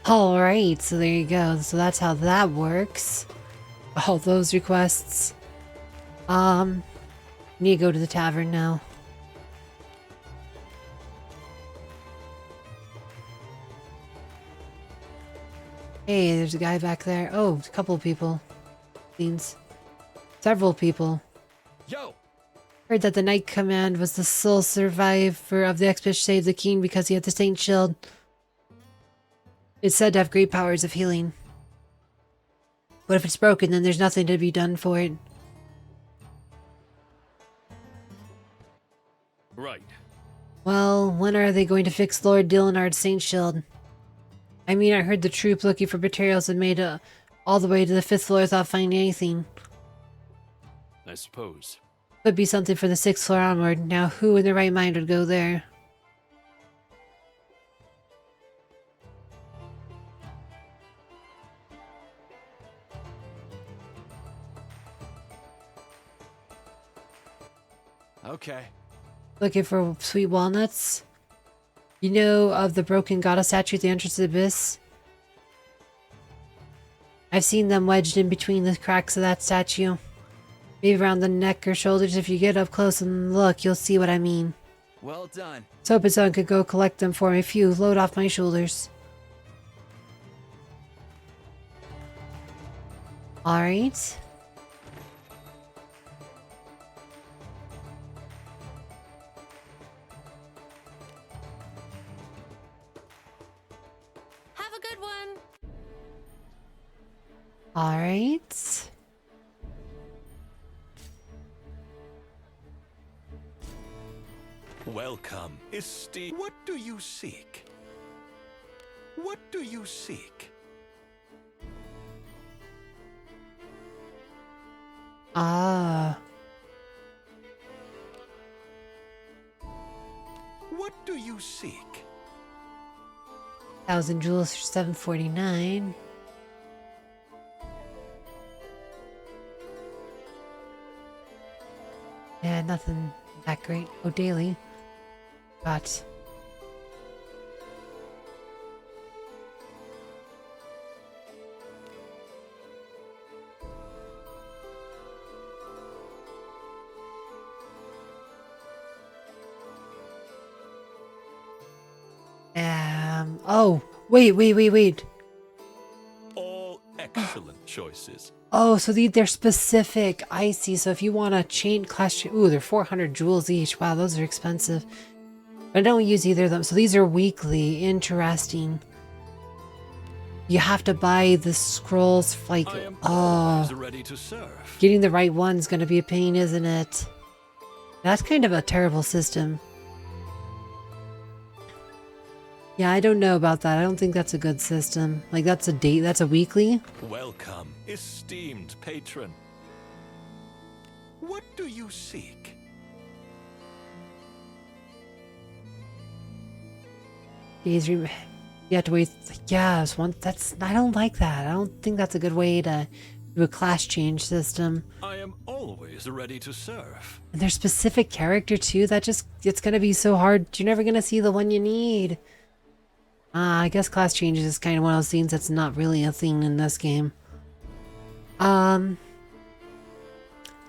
Alright, so there you go. So that's how that works. All those requests. Need to go to the tavern now. Hey, there's a guy back there. Oh, a couple of people. Means several people. Yo! Heard that the Knight Command was the sole survivor of the expedition to save the king because he had the Saint Shield. It's said to have great powers of healing. But if it's broken, then there's nothing to be done for it. Right. Well, when are they going to fix Lord Dillinard's Saint Shield? I mean, I heard the troop looking for materials had made it all the way to the 5th floor without finding anything. I suppose. Could be something for the 6th floor onward. Now, who in their right mind would go there? Okay. Looking for sweet walnuts? You know of the broken goddess statue at the entrance to the abyss? I've seen them wedged in between the cracks of that statue. Maybe around the neck or shoulders. If you get up close and look, you'll see what I mean. Well done. So hoping someone could go collect them for me. Phew, load off my shoulders. Alright. Have a good one. Alright. Welcome, Misty. What do you seek? What do you seek? Ah. What do you seek? 1,000 jewels for 749. Yeah, nothing that great. Oh, daily. Got. Oh, wait. All excellent choices. Oh, so they're specific. I see. So if you want a chain class, ooh, they're 400 jewels each. Wow, those are expensive. I don't use either of them. So these are weekly. Interesting. You have to buy the scrolls, like, Ready to serve. getting the right one's gonna be a pain, isn't it? That's kind of a terrible system. Yeah, I don't know about that. I don't think that's a good system. Like, that's a weekly? Welcome, esteemed patron. What do you seek? You have to wait. Yeah, I don't like that. I don't think that's a good way to do a class change system. I am always ready to serve. And their specific character too. It's gonna be so hard. You're never gonna see the one you need. I guess class changes is kind of one of those things that's not really a thing in this game. I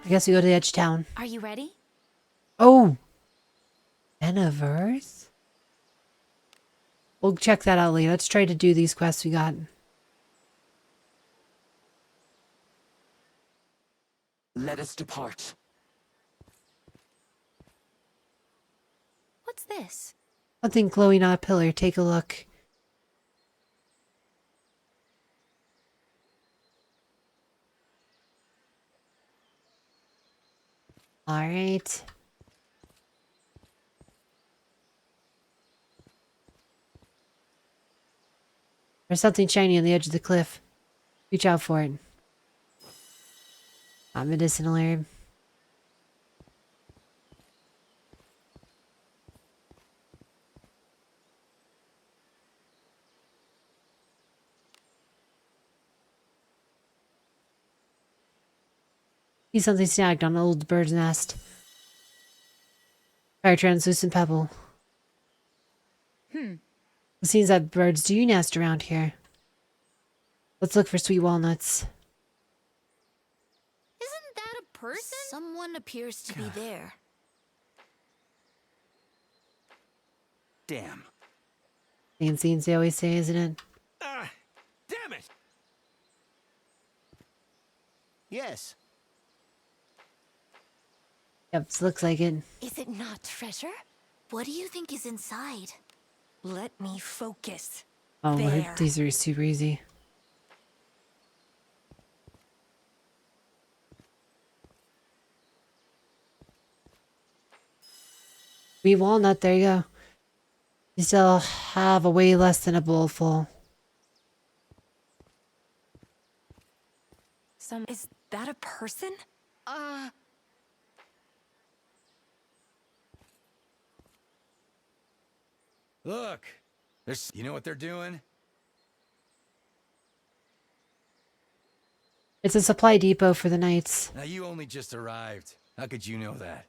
guess we go to the edge of town. Are you ready? Oh! Beneverse? We'll check that out later. Let's try to do these quests we got. Let us depart. What's this? Something glowing on a pillar. Take a look. Alright. There's something shiny on the edge of the cliff. Reach out for it. A medicinal herb. See something snagged on an old bird's nest. Try a translucent pebble. It seems that birds do nest around here. Let's look for sweet walnuts. Isn't that a person? Someone appears to be there. Damn. Same scenes they always say, isn't it? Ah, damn it! Yes. Yep, this looks like it. Is it not treasure? What do you think is inside? Let me focus. Oh, There. these are super easy. Sweet walnut, there you go. You still have a way less than a bowl full. Is that a person? Look, you know what they're doing? It's a supply depot for the knights. Now you only just arrived. How could you know that?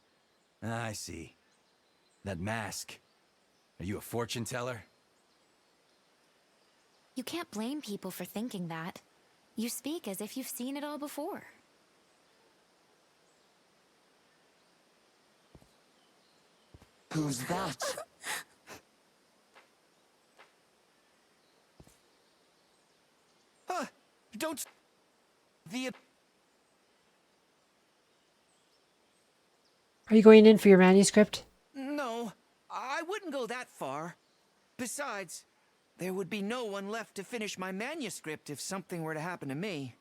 I see. That mask. Are you a fortune teller? You can't blame people for thinking that. You speak as if you've seen it all before. Who's that? Don't... Are you going in for your manuscript? No, I wouldn't go that far. Besides, there would be no one left to finish my manuscript if something were to happen to me.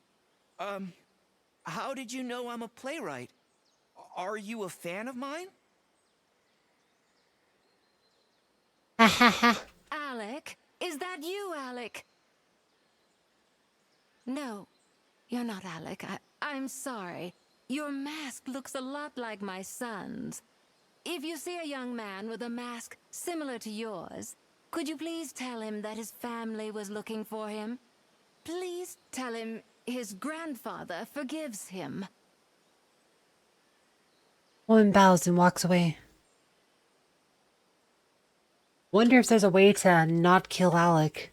How did you know I'm a playwright? Are you a fan of mine? Ha ha ha. Alec? Is that you, Alec? No, you're not Alec. I'm sorry. Your mask looks a lot like my son's. If you see a young man with a mask similar to yours, could you please tell him that his family was looking for him? Please tell him his grandfather forgives him. Woman bows and walks away. Wonder if there's a way to not kill Alec.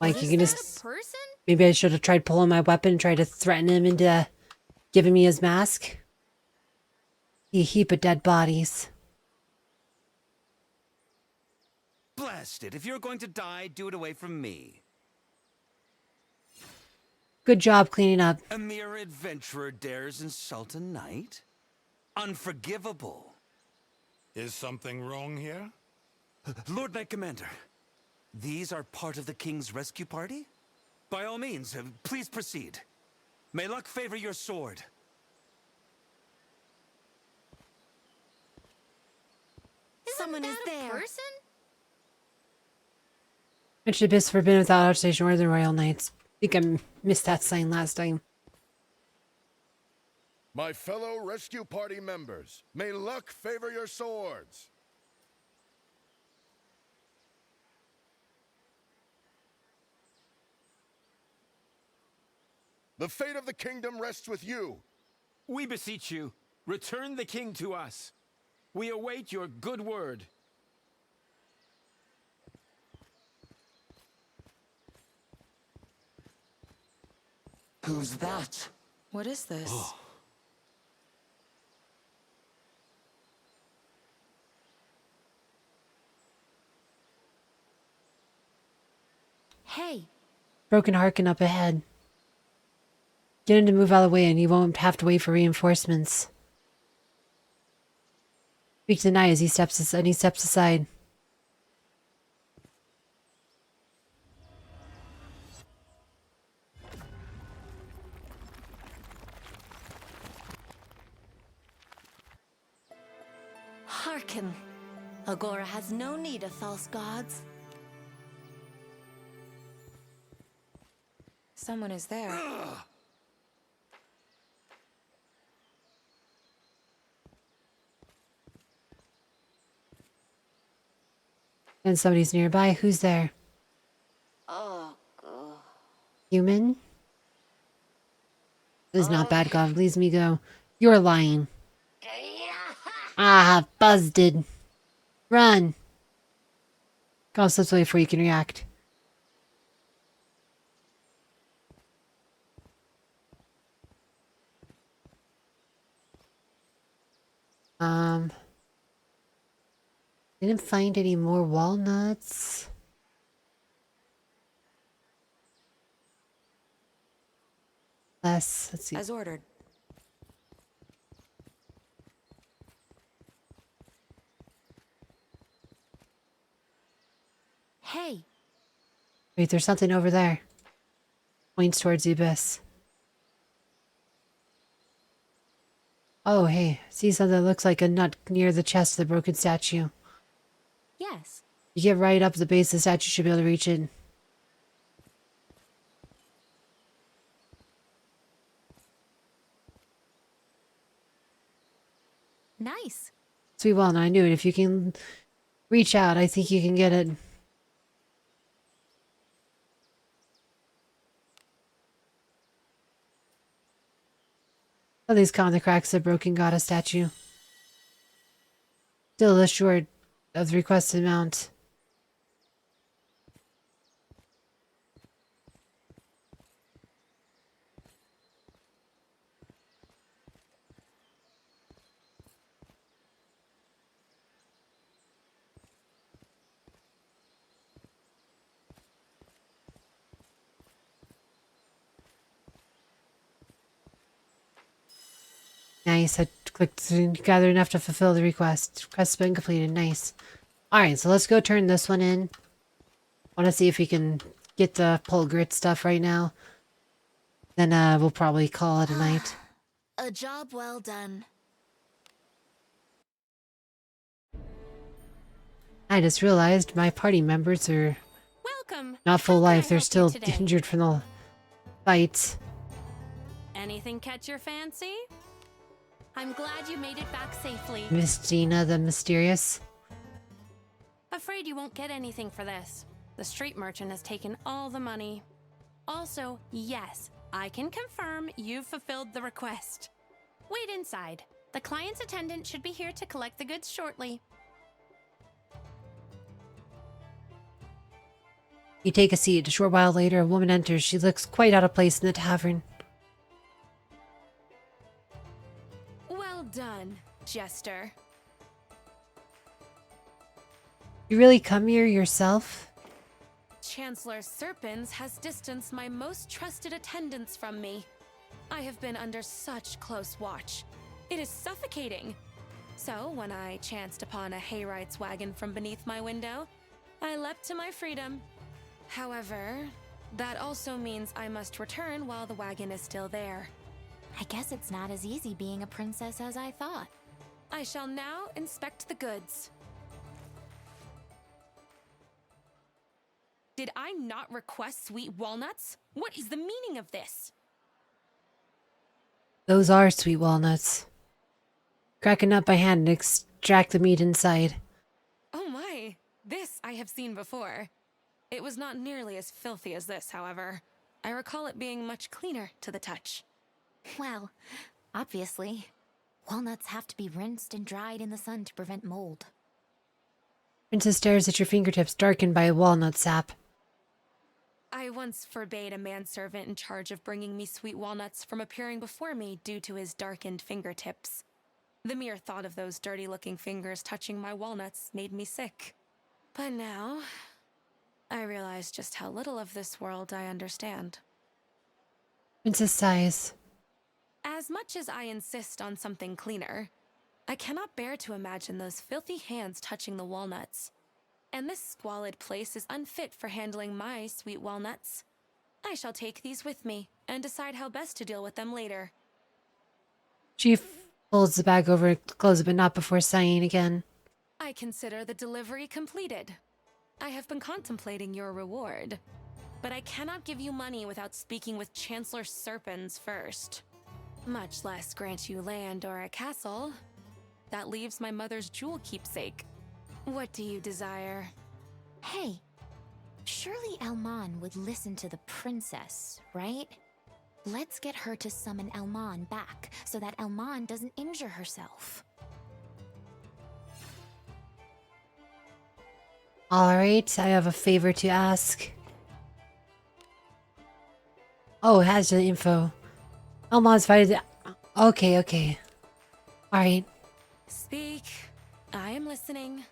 Like, you can just... Person? Maybe I should have tried pulling my weapon and tried to threaten him into giving me his mask. A heap of dead bodies. Blast it. If you're going to die, do it away from me. Good job cleaning up. A mere adventurer dares insult a knight? Unforgivable. Is something wrong here? Lord Knight Commander, these are part of the King's rescue party? By all means, please proceed. May luck favor your sword. Someone is there. Person? Which abyss forbidden without authorization or the Royal Knights. I think I missed that sign last time. My fellow rescue party members, may luck favor your swords. The fate of the kingdom rests with you. We beseech you, return the king to us. We await your good word. Who's that? What is this? Hey, Broken Harkin up ahead. Get him to move out of the way and you won't have to wait for reinforcements. Speak to the knight as he steps aside. Hearken. Agora has no need of false gods. Someone is there. And somebody's nearby. Who's there? Human? This is not bad, God. Please me go. You're lying. Ah, buzzed. Run. God slips away before you can react. Didn't find any more walnuts. Let's see. As ordered. Hey, Wait, there's something over there. Points towards the abyss. Oh, hey. See something that looks like a nut near the chest of the broken statue. yes. You get right up to the base, the statue should be able to reach it. Nice. Sweet walnut, I knew it. If you can reach out, I think you can get it. Something's caught in the cracks of the broken goddess statue. Still less short of the requested amount. Nice. I clicked to gather enough to fulfill the request. Request has been completed. Nice. Alright, so let's go turn this one in. I want to see if we can get the Pulgritte stuff right now. Then we'll probably call it a night. A job well done. I just realized my party members are Welcome. not full How can I life. They're help you still today? injured from the fights. Anything catch your fancy? I'm glad you made it back safely. Miss Gina the Mysterious. Afraid you won't get anything for this. The street merchant has taken all the money. Also, yes, I can confirm you've fulfilled the request. Wait inside. The client's attendant should be here to collect the goods shortly. You take a seat. A short while later, a woman enters. She looks quite out of place in the tavern. Well done, Jester. You really come here yourself? Chancellor Serpens has distanced my most trusted attendants from me. I have been under such close watch. It is suffocating. So, when I chanced upon a hayright's wagon from beneath my window, I leapt to my freedom. However, that also means I must return while the wagon is still there. I guess it's not as easy being a princess as I thought. I shall now inspect the goods. Did I not request sweet walnuts? What is the meaning of this? Those are sweet walnuts. Crack a nut by hand and extract the meat inside. Oh my, this I have seen before. It was not nearly as filthy as this, however. I recall it being much cleaner to the touch. Well, obviously. Walnuts have to be rinsed and dried in the sun to prevent mold. Princess stares at your fingertips darkened by walnut sap. I once forbade a manservant in charge of bringing me sweet walnuts from appearing before me due to his darkened fingertips. The mere thought of those dirty-looking fingers touching my walnuts made me sick. But now, I realize just how little of this world I understand. Princess sighs. As much as I insist on something cleaner, I cannot bear to imagine those filthy hands touching the walnuts. And this squalid place is unfit for handling my sweet walnuts. I shall take these with me and decide how best to deal with them later. She folds the bag over, closes it, but not before sighing again. I consider the delivery completed. I have been contemplating your reward, but I cannot give you money without speaking with Chancellor Serpens first. Much less grant you land or a castle. That leaves my mother's jewel keepsake. What do you desire? Hey, surely Elman would listen to the princess, right? Let's get her to summon Elman back so that Elman doesn't injure herself. Alright, I have a favor to ask. Oh, it has the info. Elmon's fighting. Okay. Alright. Speak. I am listening.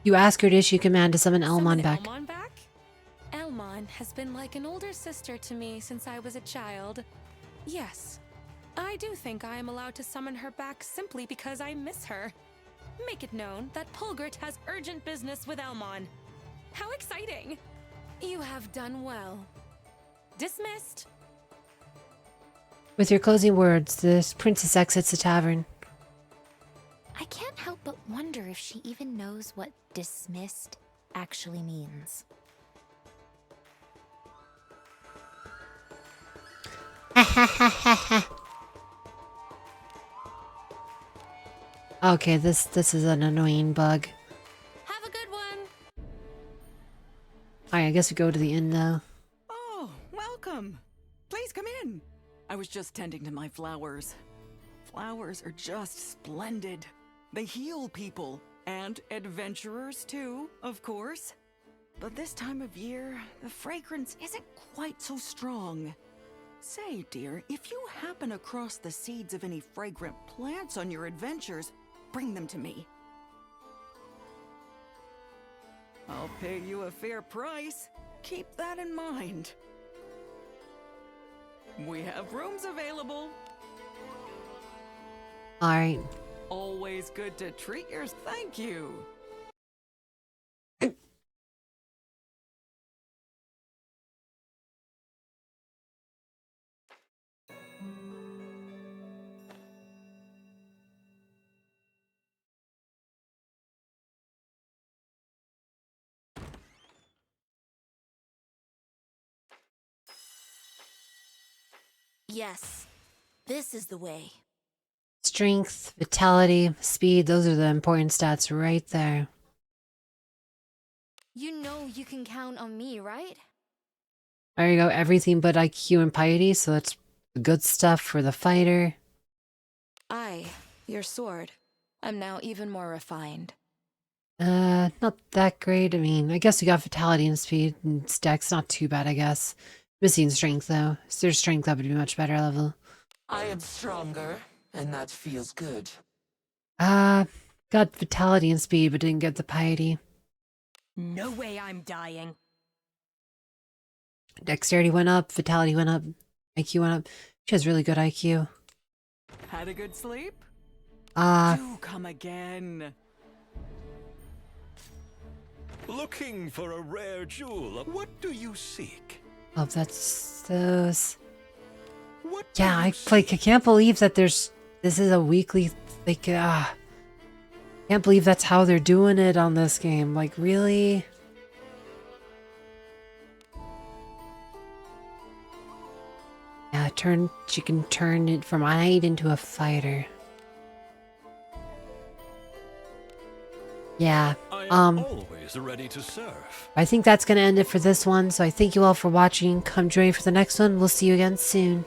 You ask her to issue command to summon Elmon back. Elmon back? Elmon has been like an older sister to me since I was a child. Yes, I do think I am allowed to summon her back simply because I miss her. Make it known that Pulgritte has urgent business with Elmon. How exciting! You have done well. Dismissed. With your closing words, the princess exits the tavern. I can't help but wonder if she even knows what dismissed actually means. Okay, this is an annoying bug. Have a good one. Alright, I guess we go to the inn now. Oh, welcome. Please come in. I was just tending to my flowers. Flowers are just splendid. They heal people, and adventurers too, of course. But this time of year, the fragrance isn't quite so strong. Say, dear, if you happen across the seeds of any fragrant plants on your adventures, bring them to me. I'll pay you a fair price. Keep that in mind. We have rooms available. Alright. Always good to treat yours. Thank you. Yes, this is the way. Strength, vitality, speed, those are the important stats right there. You know you can count on me, right? There you go, everything but IQ and piety, so that's good stuff for the fighter. I, your sword, am now even more refined. Not that great. I mean, I guess we got vitality and speed, and dex not too bad, I guess. Missing strength, though. So their strength up would be much better level. I am stronger, and that feels good. Got vitality and speed, but didn't get the piety. No way I'm dying. Dexterity went up, vitality went up, IQ went up. She has really good IQ. Had a good sleep? Do come again. Looking for a rare jewel. What do you seek? Oh, that's those. Yeah, I can't believe that this is a weekly, can't believe that's how they're doing it on this game. Like, really? Yeah, she can turn it from a knight into a fighter. Yeah, I am always ready to serve. I think that's going to end it for this one. So I thank you all for watching. Come join for the next one. We'll see you again soon.